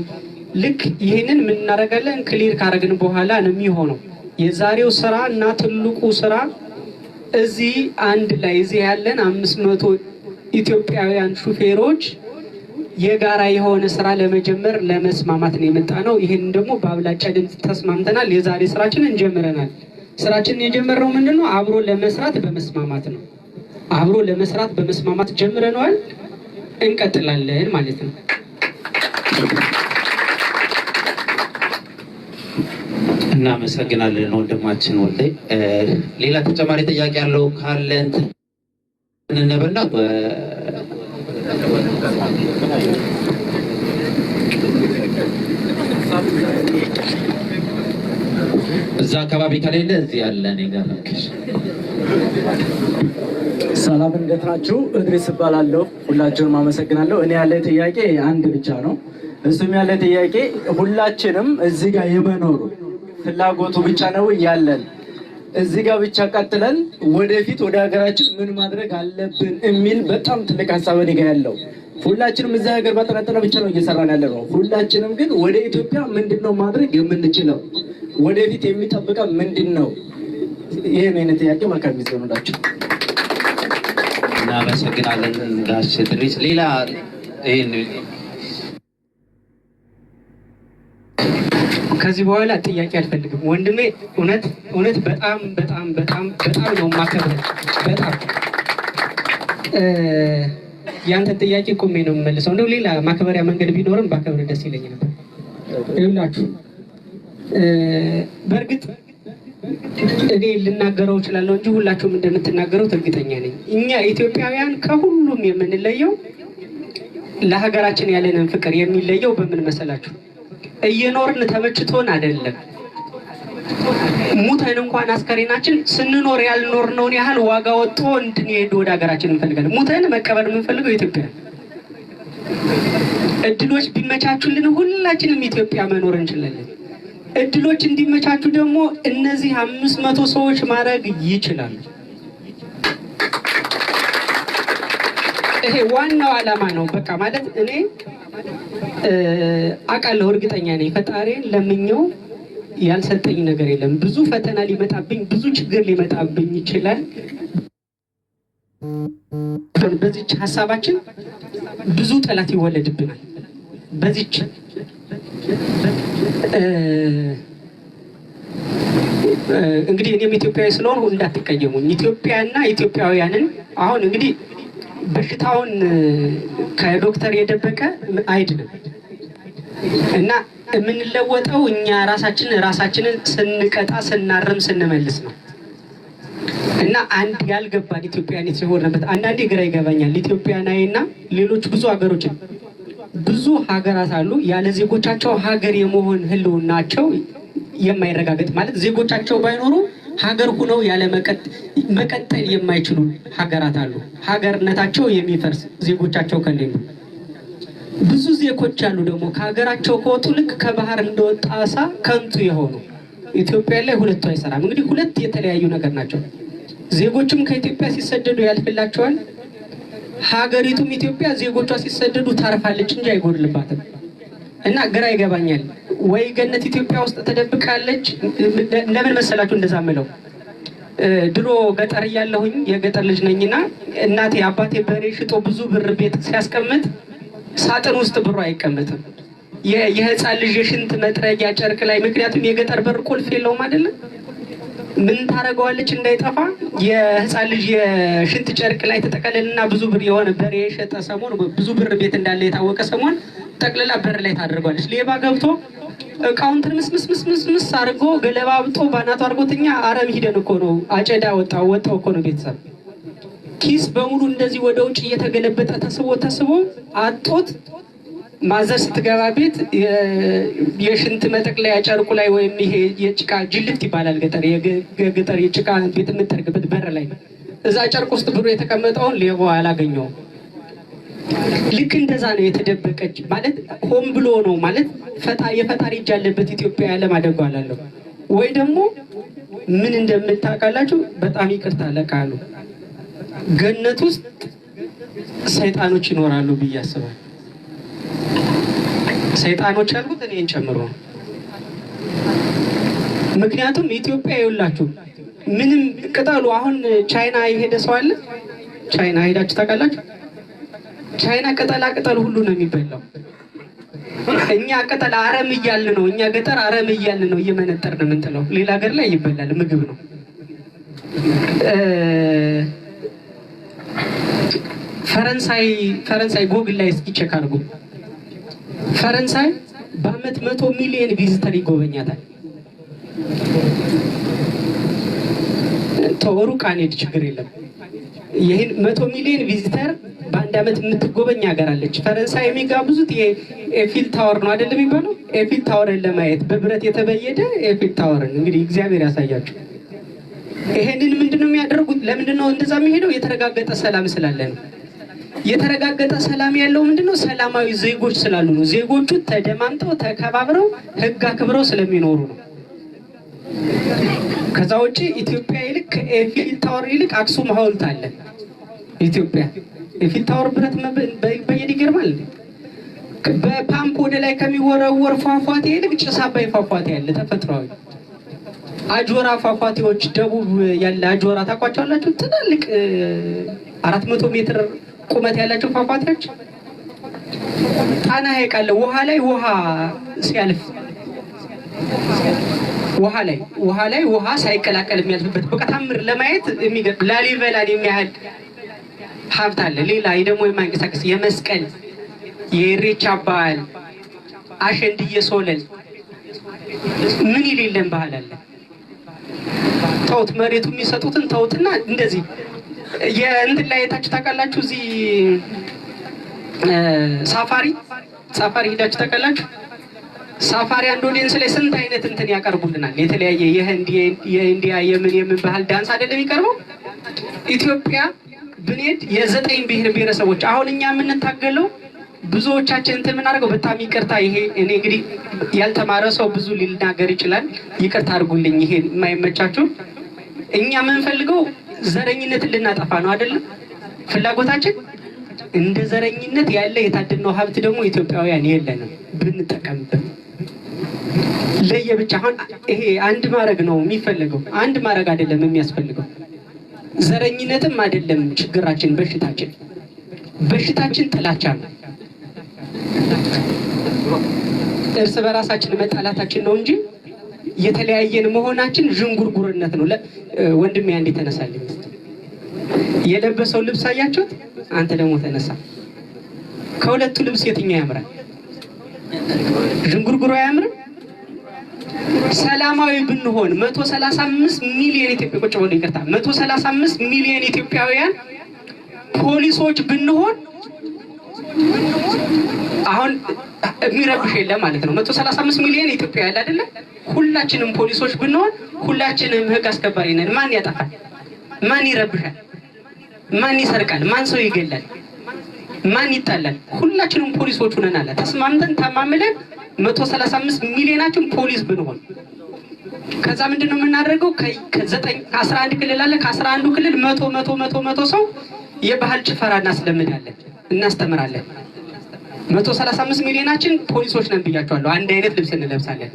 ልክ ይህንን ምን እናደርጋለን? ክሊር ካረግን በኋላ ነው የሚሆነው የዛሬው ስራ እና ትልቁ ስራ እዚህ አንድ ላይ እዚህ ያለን 500 ኢትዮጵያውያን ሹፌሮች የጋራ የሆነ ስራ ለመጀመር ለመስማማት ነው የመጣ ነው። ይህን ደግሞ በአብላጫ ድምፅ ተስማምተናል። የዛሬ ስራችንን ጀምረናል። ስራችንን የጀመርነው ምንድነው? አብሮ ለመስራት በመስማማት ነው። አብሮ ለመስራት በመስማማት ጀምረናል። እንቀጥላለን ማለት ነው። እናመሰግናለን ወንድማችን ወልዴ። ሌላ ተጨማሪ ጥያቄ ያለው ካለ እንነበልና እዛ አካባቢ ከሌለ እዚህ ያለ እኔ ጋር ነው። ሰላም እንዴት ናችሁ? እድሪስ እባላለሁ። ሁላችሁንም አመሰግናለሁ። እኔ ያለ ጥያቄ አንድ ብቻ ነው። እሱም ያለ ጥያቄ ሁላችንም እዚህ ጋር የመኖሩ ፍላጎቱ ብቻ ነው ያለን። እዚህ ጋር ብቻ ቀጥለን ወደፊት ወደ ሀገራችን ምን ማድረግ አለብን የሚል በጣም ትልቅ ሀሳብ እኔ ጋር ያለው። ሁላችንም እዚህ ሀገር በጠረጠረ ብቻ ነው እየሰራን ያለ ነው። ሁላችንም ግን ወደ ኢትዮጵያ ምንድነው ማድረግ የምንችለው? ወደፊት የሚጠብቀን ምንድነው? ይሄን አይነት ጥያቄ መልካም ጊዜ ሆነላችሁ። እናመሰግናለን ጋሽ እድሪስ። ሌላ ይሄን ከዚህ በኋላ ጥያቄ አልፈልግም ወንድሜ። እውነት በጣም በጣም በጣም በጣም ነው የማከብረው። በጣም ያንተ ጥያቄ ቆሜ ነው የምመልሰው። እንደው ሌላ ማክበሪያ መንገድ ቢኖርም ባከብር ደስ ይለኝ ነበር። ይኸውላችሁ በእርግጥ እኔ ልናገረው እችላለሁ እንጂ ሁላችሁም እንደምትናገሩት እርግጠኛ ነኝ። እኛ ኢትዮጵያውያን ከሁሉም የምንለየው ለሀገራችን ያለንን ፍቅር የሚለየው በምን መሰላችሁ? እየኖርን ተመችቶን አይደለም። ሙተን እንኳን አስከሬናችን ስንኖር ያልኖርነውን ያህል ዋጋ ወጥቶ እንድንሄድ ወደ ሀገራችን እንፈልጋለን። ሙተን መቀበር የምንፈልገው ኢትዮጵያ። እድሎች ቢመቻቹልን ሁላችንም ኢትዮጵያ መኖር እንችላለን። እድሎች እንዲመቻቹ ደግሞ እነዚህ 500 ሰዎች ማድረግ ይችላሉ። ይሄ ዋናው ዓላማ ነው። በቃ ማለት እኔ አውቃለሁ፣ እርግጠኛ ነኝ ፈጣሪን ለምኜው ያልሰጠኝ ነገር የለም። ብዙ ፈተና ሊመጣብኝ፣ ብዙ ችግር ሊመጣብኝ ይችላል። በዚች ሀሳባችን ብዙ ጠላት ይወለድብናል። በዚች እንግዲህ እኔም ኢትዮጵያዊ ስለሆንኩ እንዳትቀየሙኝ። ኢትዮጵያና ኢትዮጵያውያንን አሁን እንግዲህ በሽታውን ከዶክተር የደበቀ አይድንም እና የምንለወጠው እኛ ራሳችንን ስንቀጣ፣ ስናርም፣ ስንመልስ ነው። እና አንድ ያልገባን ኢትዮጵያን የተሆነበት አንዳንዴ ግራ ይገባኛል። ኢትዮጵያናዊና ሌሎች ብዙ ሀገሮችን ብዙ ሀገራት አሉ ያለ ዜጎቻቸው ሀገር የመሆን ህልውናቸው የማይረጋገጥ ማለት ዜጎቻቸው ባይኖሩ ሀገር ሁነው ያለ መቀጠል የማይችሉ ሀገራት አሉ። ሀገርነታቸው የሚፈርስ ዜጎቻቸው ከሌሉ። ብዙ ዜጎች አሉ ደግሞ ከሀገራቸው ከወጡ ልክ ከባህር እንደወጣ አሳ ከንቱ የሆኑ። ኢትዮጵያ ላይ ሁለቱ አይሰራም። እንግዲህ ሁለት የተለያዩ ነገር ናቸው። ዜጎችም ከኢትዮጵያ ሲሰደዱ ያልፍላቸዋል። ሀገሪቱም ኢትዮጵያ ዜጎቿ ሲሰደዱ ታርፋለች እንጂ አይጎድልባትም። እና ግራ ይገባኛል። ወይ ገነት ኢትዮጵያ ውስጥ ተደብቃለች። ለምን መሰላችሁ እንደዛ ምለው? ድሮ ገጠር እያለሁኝ የገጠር ልጅ ነኝና እናቴ አባቴ በሬ ሽጦ ብዙ ብር ቤት ሲያስቀምጥ ሳጥን ውስጥ ብሩ አይቀመጥም። የህፃን ልጅ የሽንት መጥረጊያ ጨርቅ ላይ፣ ምክንያቱም የገጠር በር ቁልፍ የለውም አይደለም። ምን ታደርገዋለች እንዳይጠፋ? የህፃን ልጅ የሽንት ጨርቅ ላይ ተጠቀለልና ብዙ ብር የሆነ በሬ የሸጠ ሰሞን ብዙ ብር ቤት እንዳለ የታወቀ ሰሞን ጠቅልላ በር ላይ ታደርገዋለች። ሌባ ገብቶ እቃውን ትርምስምስምስምስ አድርጎ ገለባብጦ ባናቱ አድርጎትኛ አረም ሂደን እኮ ነው አጨዳ ወጣው እኮ ነው ቤተሰብ ኪስ በሙሉ እንደዚህ ወደ ውጭ እየተገለበጠ ተስቦ አጦት ማዘር ስትገባ ቤት የሽንት መጠቅለያ ጨርቁ ላይ ወይም ይሄ የጭቃ ጅልፍት ይባላል ገጠር የጭቃ ቤት የምትጠርግበት በር ላይ እዛ ጨርቅ ውስጥ ብሩ የተቀመጠውን ሌባው አላገኘውም። ልክ እንደዛ ነው የተደበቀች ማለት ሆን ብሎ ነው ማለት የፈጣሪ እጅ ያለበት ኢትዮጵያ ያለማደጉ አላለሁ ወይ ደግሞ ምን እንደምታውቃላችሁ በጣም ይቅርታ ለቃሉ ገነት ውስጥ ሰይጣኖች ይኖራሉ ብዬ አስባለሁ። ሰይጣኖች ያልኩት እኔን ጨምሮ ነው። ምክንያቱም ኢትዮጵያ ይውላችሁ ምንም ቅጠሉ አሁን ቻይና የሄደ ሰው አለ? ቻይና ሄዳችሁ ታውቃላችሁ? ቻይና ቅጠላ ቅጠል ሁሉ ነው የሚበላው። እኛ ቅጠል አረም እያልን ነው፣ እኛ ገጠር አረም እያልን ነው እየመነጠርን የምንጥለው። ሌላ ሀገር ላይ ይበላል፣ ምግብ ነው። ፈረንሳይ ጎግል ላይ እስኪ ቼክ አድርጉ። ፈረንሳይ በአመት 100 ሚሊዮን ቪዚተር ይጎበኛታል። ተወሩ ቃኔድ ችግር የለም። ይሄን 100 ሚሊዮን ቪዚተር በአንድ አመት የምትጎበኝ ሀገር አለች። ፈረንሳይ የሚጋብዙት ኤፊል ታወር ነው አይደለም የሚባለው? ኤፊል ታወርን ለማየት በብረት የተበየደ ኤፊል ታወርን እንግዲህ እግዚአብሔር ያሳያችሁ። ይሄንን ምንድነው የሚያደርጉት? ለምንድነው እንደዛ የሚሄደው? የተረጋገጠ ሰላም ስላለ ነው። የተረጋገጠ ሰላም ያለው ምንድነው? ሰላማዊ ዜጎች ስላሉ ነው። ዜጎቹ ተደማምጠው ተከባብረው ህግ አክብረው ስለሚኖሩ ነው። ከዛ ውጪ ኢትዮጵያ ይልቅ ከኤፊል ታወር ይልቅ አክሱም ሐውልት አለ። ኢትዮጵያ ኤፊል ታወር ብረት በየድ ይገርማል። በፓምፕ ወደ ላይ ከሚወረወር ፏፏቴ ይልቅ ጭስ አባይ ፏፏቴ ያለ ተፈጥሯዊ አጆራ ፏፏቴዎች ደቡብ ያለ አጆራ ታውቋቸዋላችሁ? ትላልቅ 400 ሜትር ቁመት ያላቸው ፏፏቴዎች። ጣና ሐይቅ አለ። ውሃ ሲያልፍ ውሃ ላይ ውሃ ሳይቀላቀል የሚያልፍበት በቃ ታምር ለማየት የሚገርም ላሊበላን የሚያህል ሀብት አለ። ሌላ ደግሞ የማይንቀሳቀስ የመስቀል የኢሬቻ በዓል አሸንድዬ ሶለል ምን የሌለን ባህል አለ። ተውት መሬቱ የሚሰጡትን ተውትና እንደዚህ የእንትን ላይ የታችሁ ታውቃላችሁ? እዚህ ሳፋሪ ሄዳችሁ ታውቃላችሁ? ሳፋሪ አንድ ኦዲየንስ ላይ ስንት አይነት እንትን ያቀርቡልናል። የተለያየ የኢንዲያ የምን ባህል ዳንስ አይደለም የሚቀርበው። ኢትዮጵያ ብንሄድ የ9 ብሔር ብሔረሰቦች አሁን እኛ የምንታገለው ብዙዎቻችን እንትን የምናደርገው በጣም ይቅርታ፣ ይሄ እኔ እንግዲህ ያልተማረ ሰው ብዙ ሊናገር ይችላል፣ ይቅርታ አድርጉልኝ። ይሄ የማይመቻችሁ እኛ የምንፈልገው ዘረኝነትን ልናጠፋ ነው አይደለም ፍላጎታችን። እንደ ዘረኝነት ያለ የታደነው ሀብት ደግሞ ኢትዮጵያውያን የለንም ብንጠቀምበት። ለየብቻ አሁን ይሄ አንድ ማድረግ ነው የሚፈልገው፣ አንድ ማድረግ አይደለም የሚያስፈልገው። ዘረኝነትም አይደለም ችግራችን፣ በሽታችን ጥላቻ ነው። እርስ በራሳችን መጣላታችን ነው እንጂ የተለያየን መሆናችን ዥንጉርጉርነት ነው። ወንድሜ አንዴ ተነሳልኝ። የለበሰው ልብስ አያችሁት? አንተ ደግሞ ተነሳ። ከሁለቱ ልብስ የትኛው ያምራል? ዥንጉርጉሩ አያምርም? ሰላማዊ ብንሆን 135 ሚሊዮን ኢትዮጵያ ቁጭ ብሎ ይቅርታ 135 ሚሊዮን ኢትዮጵያውያን ፖሊሶች ብንሆን አሁን የሚረብሽ የለም ማለት ነው። 135 ሚሊዮን ኢትዮጵያ ያለ አይደለ? ሁላችንም ፖሊሶች ብንሆን ሁላችንም ህግ አስከባሪ ነን። ማን ያጠፋል? ማን ይረብሻል? ማን ይሰርቃል? ማን ሰው ይገላል? ማን ይጣላል? ሁላችንም ፖሊሶች ሆነን አለ ተስማምተን ተማምለን 135 ሚሊዮናችን ፖሊስ ብንሆን ከዛ ምንድነው የምናደርገው? ከ11 ክልል አለ። ከ11 ክልል 100 ሰው የባህል ጭፈራ እናስለምዳለን፣ እናስተምራለን። 135 ሚሊዮናችን ፖሊሶች ነን ብያቸዋለሁ። አንድ አይነት ልብስ እንለብሳለን።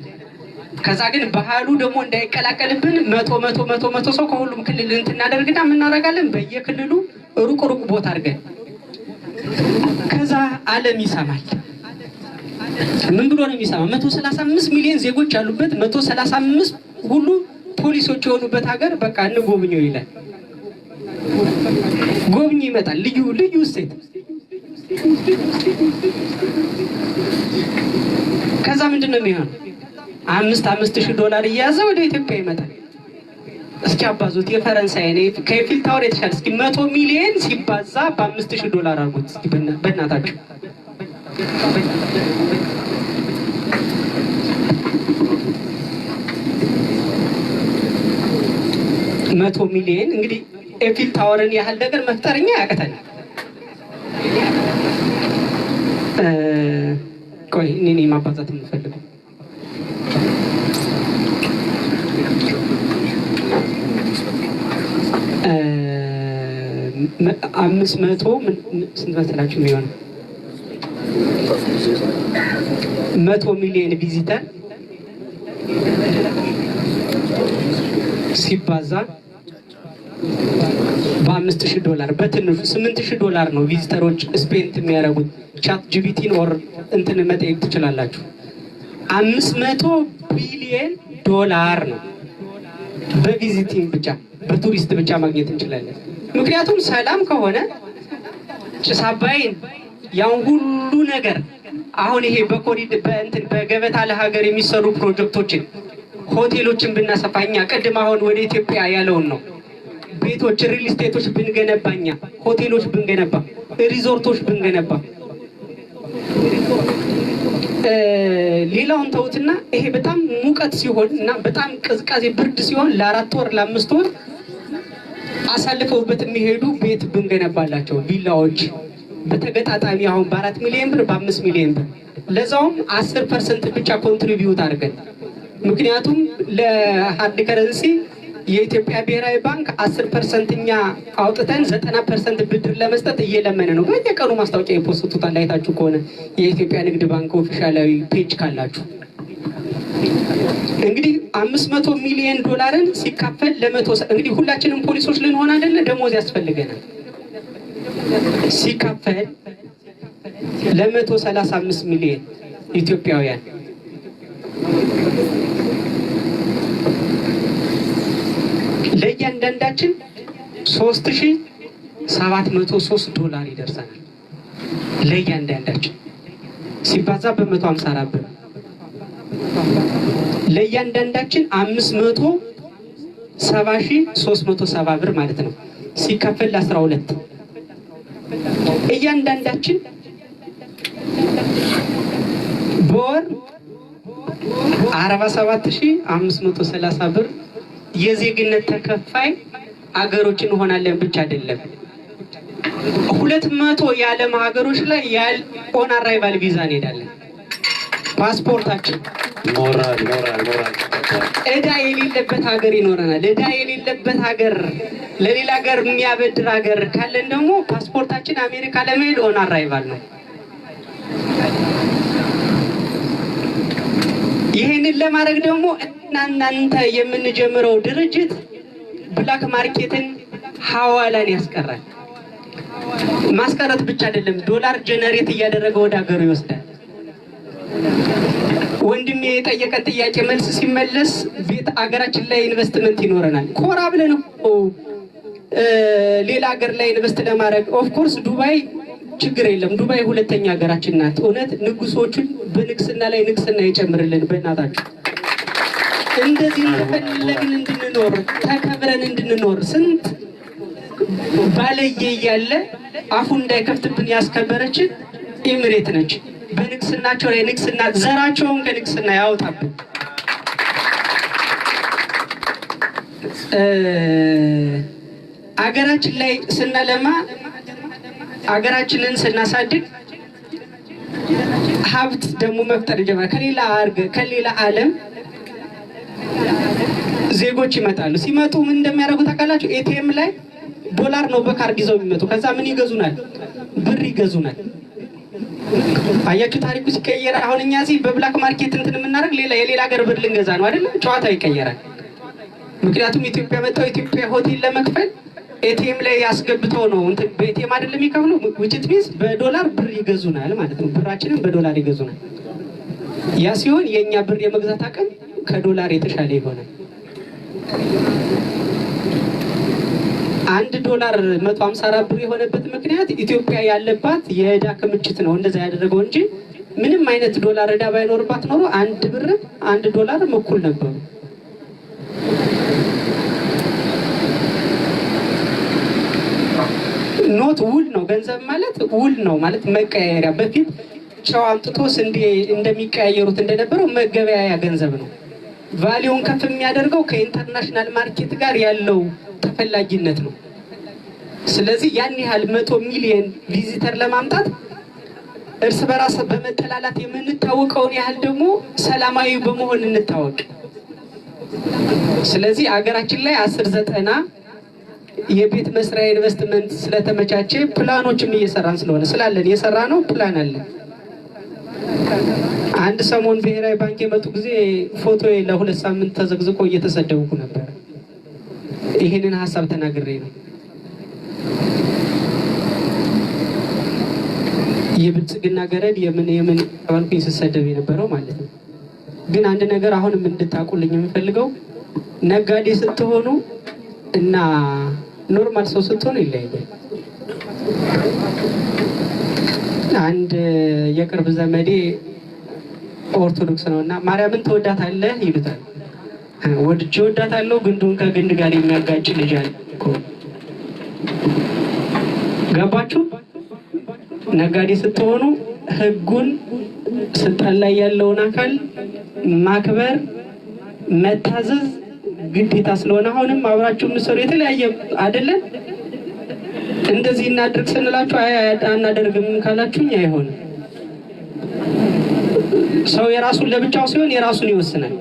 ከዛ ግን ባህሉ ደግሞ እንዳይቀላቀልብን 100 ሰው ከሁሉም ክልል እናደርግና እናደርጋለን በየክልሉ ሩቅ ቦታ አድርገን ከዛ ዓለም ይሰማል። ምን ብሎ ነው የሚሰማው? 135 ሚሊዮን ዜጎች ያሉበት 135 ሁሉ ፖሊሶች የሆኑበት ሀገር በቃ እንጎብኘው ይላል። ጎብኝ ይመጣል። ልዩ እሴት። ከዛ ምንድነው የሚሆነው? $5,000 እያዘ ወደ ኢትዮጵያ ይመጣል። እስኪ አባዙት። የፈረንሳይ ከኤፊል ታወር የተሻለ እስኪ 100 ሚሊዮን ሲባዛ $5,000 አድርጉት እስኪ በእናታችሁ $100 ሚሊዮን እንግዲህ ኤፊል ታወርን ያህል ነገር መፍጠርኛ ያቀተናል። ቆይ እኔ ማባዛት የምፈልገው 500 ስንት መሰላችሁ የሚሆነው? 100 ሚሊዮን ቪዚተር ሲባዛ $5000 በትንሹ $8000 ነው ቪዚተሮች ስፔንት የሚያደርጉት። ቻት ጂቢቲን ኦር እንትን መጠየቅ ትችላላችሁ። $500 ቢሊዮን ነው በቪዚቲንግ ብቻ በቱሪስት ብቻ ማግኘት እንችላለን። ምክንያቱም ሰላም ከሆነ ጭስ አባይን ያን ሁሉ ነገር አሁን ይሄ በኮሪደር በእንትን በገበታ ለሀገር የሚሰሩ ፕሮጀክቶችን ሆቴሎችን ብናሰፋኛ ቅድም አሁን ወደ ኢትዮጵያ ያለውን ነው። ቤቶች ሪል ስቴቶች ብንገነባኛ ሆቴሎች ብንገነባ ሪዞርቶች ብንገነባ ሌላውን ተውትና ይሄ በጣም ሙቀት ሲሆን እና በጣም ቅዝቃዜ ብርድ ሲሆን ለ4 ወር ለ5 ወር አሳልፈውበት የሚሄዱ ቤት ብንገነባላቸው ቪላዎች በተገጣጣሚ አሁን በ4 ሚሊዮን ብር በ5 ሚሊዮን ብር ለዛውም 10% ብቻ ኮንትሪቢዩት አድርገን ምክንያቱም ለሃርድ ከረንሲ የኢትዮጵያ ብሔራዊ ባንክ 10% እኛ አውጥተን 90% ብድር ለመስጠት እየለመነ ነው። በየቀኑ ማስታወቂያ የፖስቱታል አይታችሁ ከሆነ የኢትዮጵያ ንግድ ባንክ ኦፊሻላዊ ፔጅ ካላችሁ እንግዲህ $500 ሚሊዮን ሲካፈል እንግዲህ ሁላችንም ፖሊሶች ልንሆን አይደለ? ደሞዝ ያስፈልገናል። ሲካፈል ለ135 ሚሊዮን ኢትዮጵያውያን ለእያንዳንዳችን $3703 ይደርሰናል። ለእያንዳንዳችን ሲባዛ በ154 ብር ለእያንዳንዳችን 570,370 ብር ማለት ነው። ሲካፈል ለ12 እያንዳንዳችን በወር 47,530 ብር የዜግነት ተከፋይ አገሮችን እንሆናለን ብቻ አይደለም 200 የዓለም ሀገሮች ላይ ኦን አራይቫል ቪዛ እንሄዳለን። ፓስፖርታችን ሞራል እዳ የሌለበት ሀገር ይኖረናል። እዳ የሌለበት ሀገር ለሌላ ሀገር የሚያበድር ሀገር ካለን ደግሞ ፓስፖርታችን አሜሪካ ለመሄድ ኦን አራይቫል ነው። ይህንን ለማድረግ ደግሞ እናንተ የምንጀምረው ድርጅት ብላክ ማርኬትን ሐዋላን ያስቀራል። ማስቀረት ብቻ አይደለም ዶላር ጀነሬት እያደረገ ወደ ሀገሩ ይወስዳል። ወንድሜ የጠየቀን ጥያቄ መልስ ሲመለስ ቤት አገራችን ላይ ኢንቨስትመንት ይኖረናል። ኮራ ብለን ሌላ ሀገር ላይ ኢንቨስት ለማድረግ ኦፍ ኮርስ ዱባይ ችግር የለም። ዱባይ ሁለተኛ ሀገራችን ናት። እውነት ንጉሶቹን በንግስና ላይ ንግስና ይጨምርልን። በእናታችሁ እንደዚህ እንደፈለግን እንድንኖር ተከብረን እንድንኖር ስንት ባለየ እያለ አፉ እንዳይከፍትብን ያስከበረችን ኤምሬት ነች። በንግስናቸው ላይ ንግስና ዘራቸውን ከንግስና ያወጣብን። አገራችን ላይ ስናለማ አገራችንን ስናሳድግ ሀብት ደግሞ መፍጠር ጀመረ። ከሌላ ዓለም ዜጎች ይመጣሉ። ሲመጡ ምን እንደሚያደርጉ ታውቃላችሁ? ኤቲኤም ላይ ዶላር ነው በካርድ ይዘው የሚመጡ። ከዛ ምን ይገዙናል? ብር ይገዙናል። አያችሁ ታሪኩ ሲቀየር። አሁን እኛ እዚህ በብላክ ማርኬት እንትን የምናደርግ የሌላ ሀገር ብር ልንገዛ ነው አይደል? ጨዋታ ይቀየራል። ምክንያቱም ኢትዮጵያ መጣው ኢትዮጵያ ሆቴል ለመክፈል ኤቲኤም ላይ ያስገብተው ነው እንትን በኤቲኤም አይደለም የሚከፍሉ ውጭት ቢዝ በዶላር ብር ይገዙናል ማለት ነው። ብራችንን በዶላር ይገዙናል። ያ ሲሆን የኛ ብር የመግዛት አቅም ከዶላር የተሻለ ይሆናል። $1 154 ብር የሆነበት ምክንያት ኢትዮጵያ ያለባት የዕዳ ክምችት ነው እንደዛ ያደረገው እንጂ ምንም አይነት ዶላር ዕዳ ባይኖርባት ኖሮ $1 እኩል ነበሩ። ኖት ውል ነው። ገንዘብ ማለት ውል ነው ማለት መቀየሪያ። በፊት ጨው አምጥቶ ስንዴ እንደሚቀያየሩት እንደነበረው መገበያያ ገንዘብ ነው። ቫሊዩን ከፍ የሚያደርገው ከኢንተርናሽናል ማርኬት ጋር ያለው ተፈላጊነት ነው። ስለዚህ ያን ያህል 100 ሚሊዮን ቪዚተር ለማምጣት እርስ በራስ በመጠላላት የምንታወቀውን ያህል ደግሞ ሰላማዊ በመሆን እንታወቅ። ስለዚህ አገራችን ላይ 10-90 የቤት መስሪያ ኢንቨስትመንት ስለተመቻቸ ፕላኖችም እየሰራን ስለሆነ ስላለን የሰራ ነው ፕላን አለ። አንድ ሰሞን ብሔራዊ ባንክ የመጡ ጊዜ ፎቶ ለ2 ሳምንት ተዘግዝቆ እየተሰደብኩ ነበር። ይሄንን ሀሳብ ተናግሬ ነው የብልጽግና ገረድ የምን ባልኩኝ ስሰደብ የነበረው ማለት ነው። ግን አንድ ነገር አሁንም እንድታቁልኝ የምፈልገው ነጋዴ ስትሆኑ እና ኖርማል ሰው ስትሆኑ ይለያያል። አንድ የቅርብ ዘመዴ ኦርቶዶክስ ነው እና ማርያምን ትወዳታለህ ይሉታል። ወድጄ ወዳታለሁ ግንዱን ከግንድ ጋር የሚያጋጭ ልጅ አለ እኮ። ገባችሁ? ነጋዴ ስትሆኑ ህጉን ስልጣን ላይ ያለውን አካል ማክበር መታዘዝ ግዴታ ስለሆነ አሁንም አብራችሁ የምትሰሩ የተለያየ አይደለም። እንደዚህ እናድርግ ስንላችሁ አናደርግም ካላችሁኝ አይሆንም። ሰው የራሱን ለብቻው ሲሆን የራሱን ይወስናል።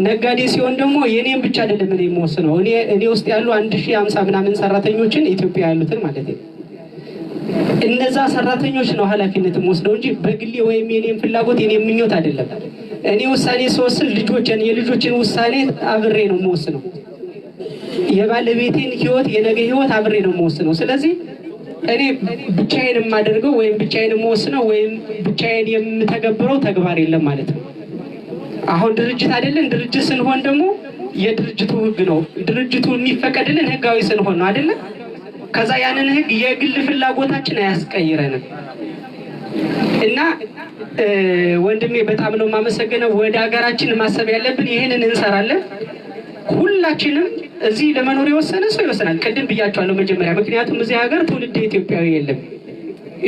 ነጋዴ ሲሆን ደግሞ የኔን ብቻ አይደለም እኔ የምወስነው እኔ ውስጥ ያሉ 1050 ምናምን ሰራተኞችን ኢትዮጵያ ያሉትን ማለት ነው። እነዛ ሰራተኞች ነው ኃላፊነትም ወስደው እንጂ በግሌ ወይም የኔን ፍላጎት የኔን ምኞት አይደለም። እኔ ውሳኔ ስወስን የልጆችን ውሳኔ አብሬ ነው የምወስነው። የባለቤቴን ህይወት የነገ ህይወት አብሬ ነው የምወስነው። ስለዚህ እኔ ብቻዬን የማደርገው ወይም ብቻዬን የምወስነው ወይም ብቻዬን የምተገብረው ተግባር የለም ማለት ነው። አሁን ድርጅት አይደለን። ድርጅት ስንሆን ደግሞ የድርጅቱ ህግ ነው ድርጅቱ የሚፈቀድልን ህጋዊ ስንሆን ነው አይደለም። ከዛ ያንን ህግ የግል ፍላጎታችን አያስቀይረንም። እና ወንድሜ በጣም ነው የማመሰግነው። ወደ ሀገራችን ማሰብ ያለብን ይሄንን እንሰራለን። ሁላችንም እዚህ ለመኖር የወሰነ ሰው ይወሰናል። ቅድም ብያቸዋለሁ መጀመሪያ። ምክንያቱም እዚህ ሀገር ትውልድ ኢትዮጵያዊ የለም።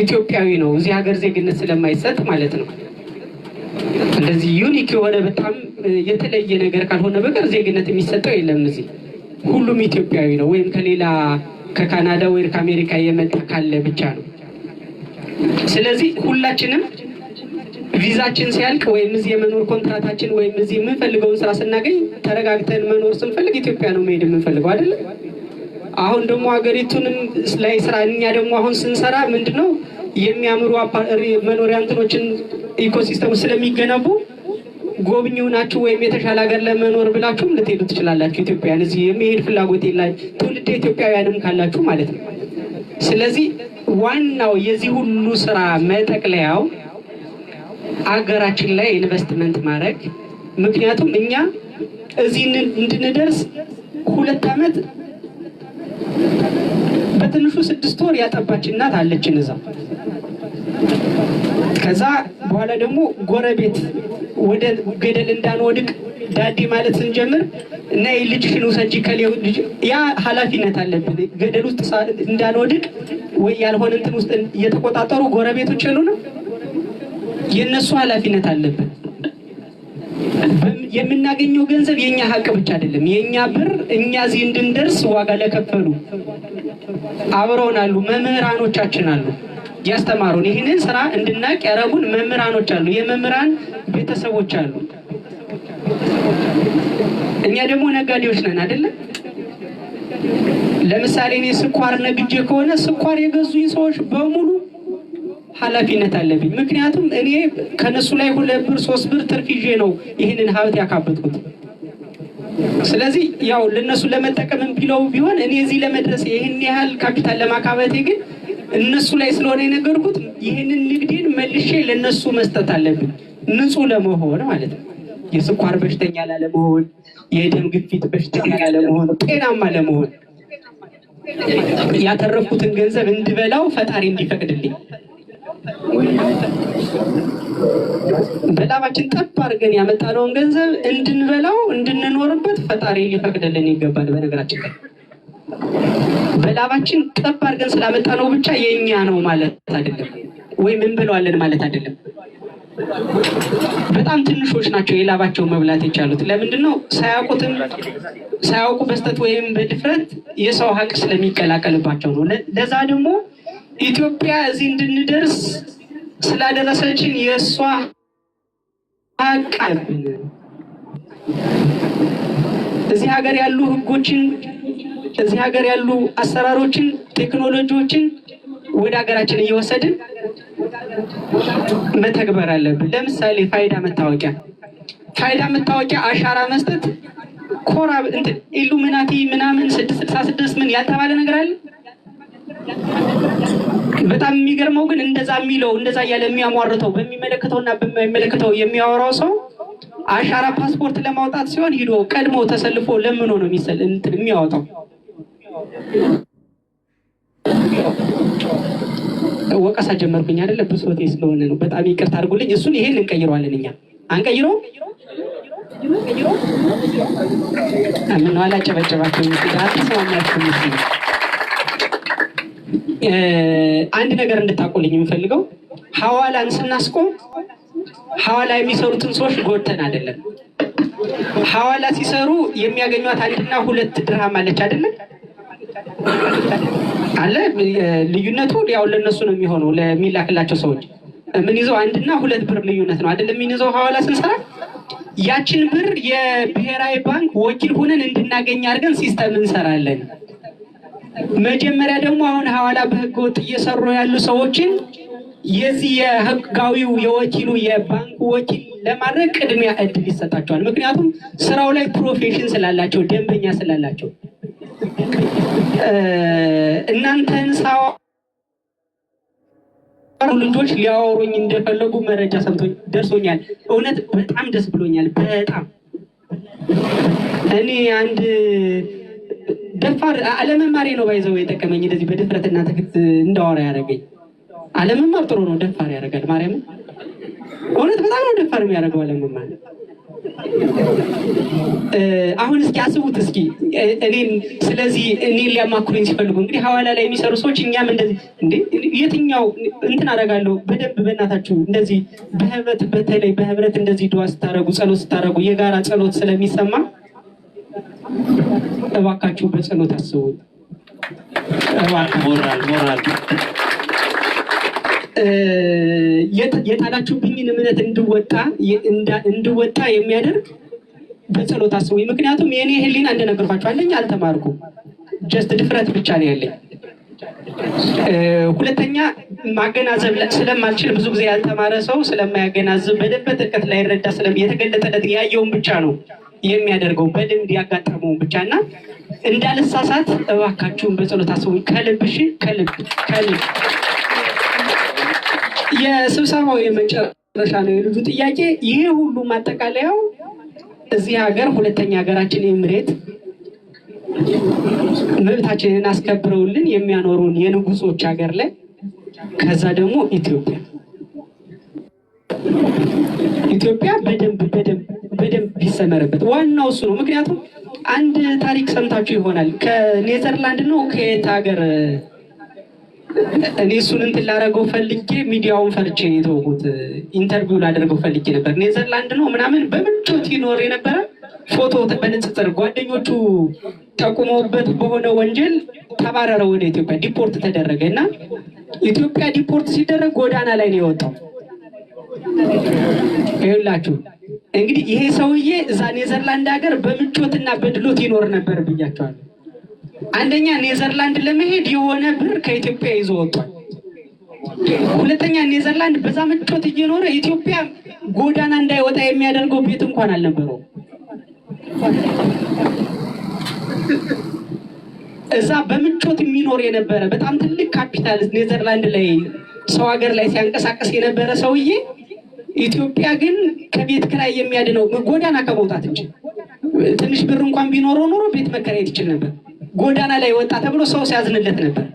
ኢትዮጵያዊ ነው እዚህ ሀገር ዜግነት ስለማይሰጥ ማለት ነው። እንደዚህ ዩኒክ የሆነ በጣም የተለየ ነገር ካልሆነ በቀር ዜግነት የሚሰጠው የለም። እዚህ ሁሉም ኢትዮጵያዊ ነው። ወይም ከሌላ ከካናዳ ወይ ከአሜሪካ የመጣ ካለ ብቻ ነው። ስለዚህ ሁላችንም ቪዛችን ሲያልቅ ወይም እዚህ የመኖር ኮንትራታችን ወይም እዚህ የምንፈልገውን ስራ ስናገኝ ተረጋግተን መኖር ስንፈልግ ኢትዮጵያ ነው መሄድ የምንፈልገው አይደለ? አሁን ደግሞ ሀገሪቱንም ላይ ስራ እኛ ደግሞ አሁን ስንሰራ ምንድነው የሚያምሩ መኖሪያ እንትኖችን ኢኮሲስተም ስለሚገነቡ ጎብኚው ናችሁ ወይም የተሻለ ሀገር ለመኖር ብላችሁም ልትሄዱ ትችላላችሁ። ኢትዮጵያን እዚህ የሚሄድ ፍላጎት የላችሁ ትውልድ ኢትዮጵያውያንም ካላችሁ ማለት ነው። ስለዚህ ዋናው የዚህ ሁሉ ስራ መጠቅለያው አገራችን ላይ ኢንቨስትመንት ማድረግ። ምክንያቱም እኛ እዚህ እንድንደርስ 2 ዓመት በትንሹ 6 ወር ያጠባች እናት አለችን እዛ። ከዛ በኋላ ደግሞ ጎረቤት ወደ ገደል እንዳንወድቅ ዳዴ ማለት ስንጀምር እና ልጅሽን ውሰጂ ከሌው ልጅ ያ ኃላፊነት አለብን። ገደል ውስጥ እንዳንወድቅ ወይ ያልሆነ እንትን ውስጥ እየተቆጣጠሩ ጎረቤቶች የሉንም። የነሱ ኃላፊነት አለብን። የምናገኘው ገንዘብ የኛ ሀቅ ብቻ አይደለም። የኛ ብር እኛ እዚህ እንድንደርስ ዋጋ ለከፈሉ አብረውን አሉ፣ መምህራኖቻችን አሉ ያስተማሩን። ይህንን ስራ እንድናቅ ያረጉን መምህራኖች አሉ፣ የመምህራን ቤተሰቦች አሉ። እኛ ደግሞ ነጋዴዎች ነን አይደለ? ለምሳሌ እኔ ስኳር ነግጄ ከሆነ ስኳር የገዙኝ ሰዎች በሙሉ ኃላፊነት አለብኝ። ምክንያቱም እኔ ከነሱ ላይ 2 ብር 3 ብር ትርፍ ይዤ ነው ይህንን ሀብት ያካበትኩት። ስለዚህ ያው ለነሱ ለመጠቀም ቢለው ቢሆን እኔ እዚህ ለመድረስ ይህን ያህል ካፒታል ለማካበቴ ግን እነሱ ላይ ስለሆነ የነገርኩት ይህንን ንግዴን መልሼ ለነሱ መስጠት አለብኝ፣ ንጹህ ለመሆን ማለት ነው። የስኳር በሽተኛ ላለመሆን፣ የደም ግፊት በሽተኛ ላለመሆን፣ ጤናማ ለመሆን ያተረፍኩትን ገንዘብ እንድበላው ፈጣሪ እንዲፈቅድልኝ በላባችን ጠብ አድርገን ያመጣነውን ገንዘብ እንድንበላው እንድንኖርበት ፈጣሪ ሊፈቅድልን ይገባል። በነገራችን ላይ በላባችን ጠብ አድርገን ስላመጣነው ብቻ የኛ ነው ማለት አይደለም። ወይም እንብለዋለን ማለት አይደለም። በጣም ትንሾች ናቸው የላባቸው መብላት የቻሉት። ለምንድነው? ሳያውቁ በስተት ወይም በድፍረት የሰው ሀቅ ስለሚቀላቀልባቸው ነው። ለዛ ደግሞ ኢትዮጵያ እዚህ እንድንደርስ ስላደረሰችን የእሷ ሀቅ አለብን። እዚህ ሀገር ያሉ ህጎችን፣ እዚህ ሀገር ያሉ አሰራሮችን፣ ቴክኖሎጂዎችን ወደ ሀገራችን እየወሰድን መተግበር አለብን። ለምሳሌ ፋይዳ መታወቂያ አሻራ መስጠት ኮራ እንትን ኢሉሚናቲ ምናምን 666 ምን ያልተባለ ነገር አለ። በጣም የሚገርመው ግን እንደዛ እያለ የሚያሟርተው በሚመለከተውና በማይመለከተው የሚያወራው ሰው አሻራ ፓስፖርት ለማውጣት ሲሆን ሂዶ ቀድሞ ተሰልፎ ለምኖ ነው የሚያወጣው። ወቀሳ ጀመርኩኝ አይደለ? ብሶቴ ስለሆነ ነው። በጣም ይቅርታ አድርጉልኝ። እሱን ይሄን እንቀይረዋለን። እኛ አንቀይረው ምን ነው አላጨበጨባችሁ? አንድ ነገር እንድታቆልኝ የምፈልገው ሐዋላን ስናስቆም ሐዋላ የሚሰሩትን ሰዎች ጎድተን አይደለም። ሐዋላ ሲሰሩ የሚያገኟት 1 እና 2 ድርሃም አለች አይደለም አለ። ልዩነቱ ያው ለነሱ ነው የሚሆነው፣ ለሚላክላቸው ሰዎች ምን ይዘው 1 እና 2 ብር ልዩነት ነው አይደለም የሚይዘው። ሐዋላ ስንሰራ ያችን ብር የብሔራዊ ባንክ ወኪል ሆነን እንድናገኝ አድርገን ሲስተም እንሰራለን። መጀመሪያ ደግሞ አሁን ሐዋላ በህገ ወጥ እየሰሩ ያሉ ሰዎችን የዚህ የህጋዊው የወኪሉ የባንኩ ወኪል ለማድረግ ቅድሚያ እድል ይሰጣቸዋል። ምክንያቱም ስራው ላይ ፕሮፌሽን ስላላቸው፣ ደንበኛ ስላላቸው። እናንተን ሳው ልጆች ሊያወሩኝ እንደፈለጉ መረጃ ሰምቶኝ ደርሶኛል። እውነት በጣም ደስ ብሎኛል። በጣም እኔ አንድ ደፋር አለመማሬ ነው ባይዘው የጠቀመኝ እንደዚህ በድፍረትና ተክት እንዳወራ ያደረገኝ። አለመማር ጥሩ ነው፣ ደፋር ያደርጋል። ማርያም እውነት በጣም ነው ደፋር የሚያደርገው አለመማር። አሁን እስኪ አስቡት እስኪ እኔን ስለዚህ እኔን ሊያማክሩኝ ሲፈልጉ እንግዲህ ሐዋላ ላይ የሚሰሩ ሰዎች እኛም እንደዚህ እንዴ የትኛው እንትን አደርጋለሁ በደንብ በእናታችሁ እንደዚህ በህብረት በተለይ በህብረት እንደዚህ ዱዓ ስታረጉ ጸሎት ስታረጉ የጋራ ጸሎት ስለሚሰማ እባካችሁ በጸሎት አስቡ። ሞራል የጣላችሁብኝን እምነት እንድወጣ የሚያደርግ በጸሎት አስቡ። ምክንያቱም የኔ ህሊና እንደነገርኳችሁ አንደኛ አልተማርኩም፣ ጀስት ድፍረት ብቻ ነው ያለኝ። ሁለተኛ ማገናዘብ ስለማልችል ብዙ ጊዜ ያልተማረ ሰው ስለማያገናዝብ በደንብ ጥልቀት ላይ ረዳ የተገለጠለት ያየውን ብቻ ነው የሚያደርገው፣ በልምድ ያጋጠመውን ብቻ እና እንዳልሳሳት እባካችሁን በጸሎት አስቡ። ከልብሽ ከልብ የስብሰባው የመጨረሻ ነው የልጁ ጥያቄ። ይሄ ሁሉ ማጠቃለያው እዚህ ሀገር ሁለተኛ ሀገራችን ኤምሬት መብታችንን አስከብረውልን የሚያኖሩን የንጉሶች ሀገር ላይ ከዛ ደግሞ ኢትዮጵያ በደንብ ቢሰመርበት ዋናው እሱ ነው። ምክንያቱም አንድ ታሪክ ሰምታችሁ ይሆናል። ከኔዘርላንድ ነው ከየት ሀገር እኔ እሱን እንትን ላደረገው ፈልጌ ሚዲያውን ፈርቼ የተውኩት ኢንተርቪው ላደረገው ፈልጌ ነበር። ኔዘርላንድ ነው ምናምን በምቾት ይኖር የነበረ ፎቶ በንጽጽር ጓደኞቹ ጠቁመውበት በሆነ ወንጀል ተባረረ፣ ወደ ኢትዮጵያ ዲፖርት ተደረገ እና ኢትዮጵያ ዲፖርት ሲደረግ ጎዳና ላይ ነው የወጣው። ይኸውላችሁ እንግዲህ ይሄ ሰውዬ እዛ ኔዘርላንድ ሀገር በምቾትና በድሎት ይኖር ነበር ብያቸዋለሁ። አንደኛ ኔዘርላንድ ለመሄድ የሆነ ብር ከኢትዮጵያ ይዞ ወጥቷል። ሁለተኛ ኔዘርላንድ በዛ ምቾት እየኖረ ኢትዮጵያ ጎዳና እንዳይወጣ የሚያደርገው ቤት እንኳን አልነበረውም። እዛ በምቾት የሚኖር የነበረ በጣም ትልቅ ካፒታል ኔዘርላንድ ላይ ሰው ሀገር ላይ ሲያንቀሳቀስ የነበረ ሰውዬ ኢትዮጵያ ግን ከቤት ክራይ የሚያድነው ጎዳና ከመውጣት እንጂ ትንሽ ብር እንኳን ቢኖረው ኖሮ ቤት መከራየት ይችል ነበር። ጎዳና ላይ ወጣ ተብሎ ሰው ሲያዝንለት ነበር።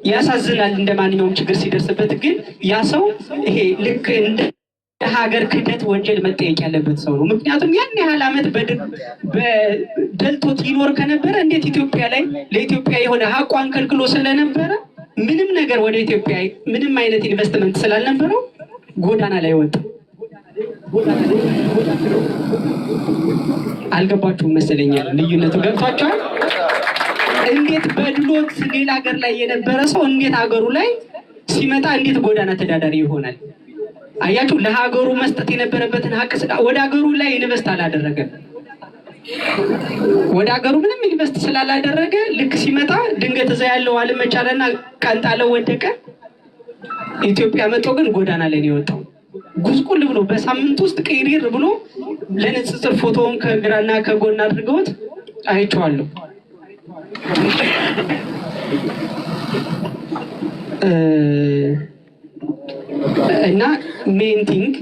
ያሳዝናል። እንደ ማንኛውም ችግር ሲደርስበት ግን ያ ሰው ይሄ ልክ እንደ ሀገር ክህደት ወንጀል መጠየቅ ያለበት ሰው ነው። ምክንያቱም ያን ያህል ዓመት በደልቶት ይኖር ከነበረ እንዴት ኢትዮጵያ ላይ ለኢትዮጵያ የሆነ ሀቋን ከልክሎ ስለነበረ ምንም ነገር ወደ ኢትዮጵያ ምንም አይነት ኢንቨስትመንት ስላልነበረው ጎዳና ላይ ወጣ። አልገባችሁም መሰለኛል። ልዩነቱ ገብቷቸዋል። እንዴት በድሎት ሌላ ሀገር ላይ የነበረ ሰው እንዴት ሀገሩ ላይ ሲመጣ እንዴት ጎዳና ተዳዳሪ ይሆናል? አያችሁ፣ ለሀገሩ መስጠት የነበረበትን ሀቅ ወደ ሀገሩ ላይ ኢንቨስት አላደረገም። ወደ ሀገሩ ምንም ኢንቨስት ስላላደረገ ልክ ሲመጣ ድንገት እዛ ያለው አልመቻለና ቀንጣለው ወደቀ። ኢትዮጵያ መጥቶ ግን ጎዳና ላይ ነው የወጣው። ጉስቁል ብሎ በሳምንት ውስጥ ቅይሪር ብሎ ለንጽጽር ፎቶውን ከግራና ከጎን አድርገውት አይቼዋለሁ። እና ሜንቲንግ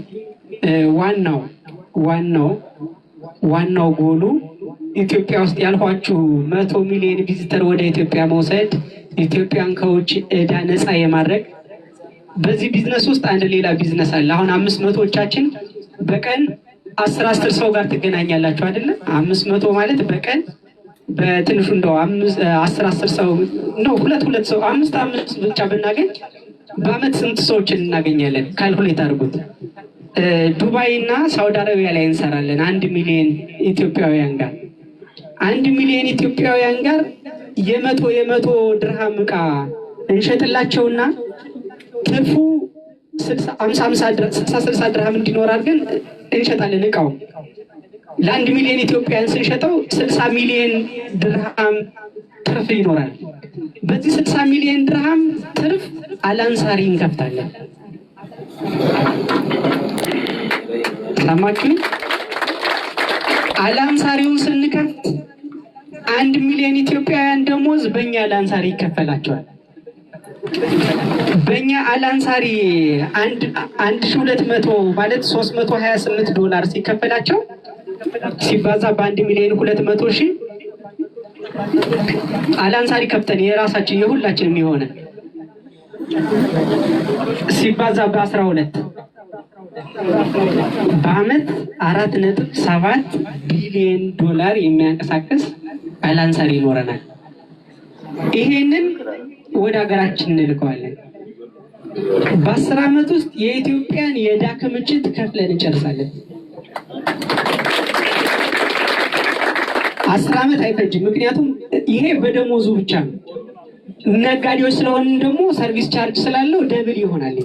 ዋናው ጎሉ ኢትዮጵያ ውስጥ ያልኳችሁ 100 ሚሊዮን ቪዚተር ወደ ኢትዮጵያ መውሰድ፣ ኢትዮጵያን ከውጭ ዕዳ ነፃ የማድረግ። በዚህ ቢዝነስ ውስጥ አንድ ሌላ ቢዝነስ አለ። አሁን 500ዎቻችን በቀን 10 ሰው ጋር ትገናኛላችሁ አይደለም? 500 ማለት በቀን በትንሹ እንደው 10 ሰው እንደው ሁለት ሰው 5 ብቻ ብናገኝ በአመት ስንት ሰዎችን እናገኛለን? ካልኩሌት አድርጉት። ዱባይ እና ሳውዲ አረቢያ ላይ እንሰራለን 1 ሚሊዮን ኢትዮጵያውያን ጋር 1 ሚሊዮን ኢትዮጵያውያን ጋር የመቶ ድርሃም ዕቃ እንሸጥላቸውና ትርፉ 60 ድርሃም እንዲኖር አድርገን እንሸጣለን። ዕቃው ለ1 ሚሊዮን ኢትዮጵያውያን ስንሸጠው 60 ሚሊዮን ድርሃም ትርፍ ይኖራል። በዚህ 60 ሚሊዮን ድርሃም ትርፍ አላንሳሪ እንከፍታለን። ሰማችሁ? አላንሳሪውን ስንከፍት 1 ሚሊዮን ኢትዮጵያውያን ደሞዝ በእኛ አላንሳሪ ይከፈላቸዋል። በእኛ አላንሳሪ 1200 ማለት $328 ሲከፈላቸው ሲባዛ በ1 ሚሊዮን 200,000 አላንሳሪ ከፍተን የራሳችን የሁላችንም የሆነ ሲባዛ በ12 በአመት $4.7 ቢሊዮን የሚያንቀሳቅስ አላንሳሪ ይኖረናል። ይሄንን ወደ ሀገራችን እንልከዋለን። በ10 አመት ውስጥ የኢትዮጵያን የዕዳ ክምችት ከፍለን እንጨርሳለን። 10 አመት አይፈጅም። ምክንያቱም ይሄ በደሞዙ ብቻ ነው። ነጋዴዎች ስለሆን ደግሞ ሰርቪስ ቻርጅ ስላለው ደብል ይሆናል።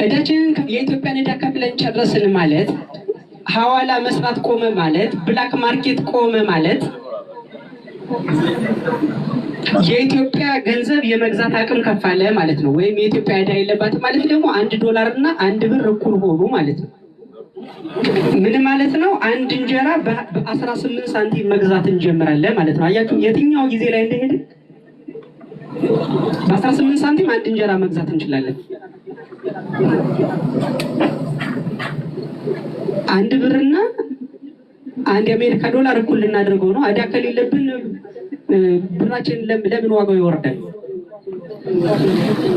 ዕዳችንን የኢትዮጵያን ዕዳ ከፍለን ጨረስን ማለት ሐዋላ መስራት ቆመ ማለት ብላክ ማርኬት ቆመ ማለት የኢትዮጵያ ገንዘብ የመግዛት አቅም ከፍ አለ ማለት ነው። ወይም የኢትዮጵያ ዕዳ የለባትም ማለት ደግሞ $1 እና 1 ብር እኩል ሆኑ ማለት ነው። ምን ማለት ነው? አንድ እንጀራ በ18 ሳንቲም መግዛት እንጀምራለን ማለት ነው። አያችሁ የትኛው ጊዜ ላይ እንደሄደ በ18 ሳንቲም አንድ እንጀራ መግዛት እንችላለን። 1 ብርና 1 የአሜሪካ ዶላር እኩል ልናደርገው ነው። ዕዳ ከሌለብን ብራችን ለምን ዋጋው ይወርዳል?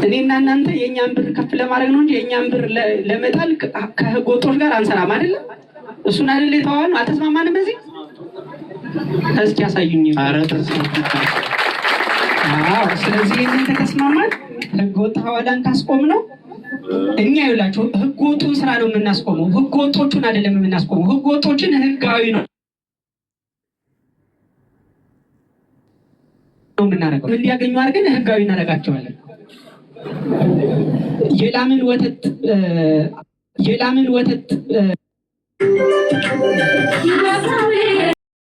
እኔና እናንተ የኛን ብር ከፍ ለማድረግ ነው እንጂ የኛን ብር ለመጣል ከህገ ወጦች ጋር አንሰራም አይደል? እሱን አይደል የተዋዋልነው? አልተስማማንም በዚህ? እስኪ ያሳዩኝ። ስለዚህ ይህንን ከተስማማን ህገ ወጥ ሐዋላን ካስቆም ነው እኛ ይላችሁ ህገ ወጡን ስራ ነው የምናስቆመው። ህገ ወጦቹን አይደለም የምናስቆመው። ህገ ወጦችን ህጋዊ ነው የምናደርገው። እንዲያገኙ አድርገን ህጋዊ እናደርጋቸዋለን። የላምን ወተት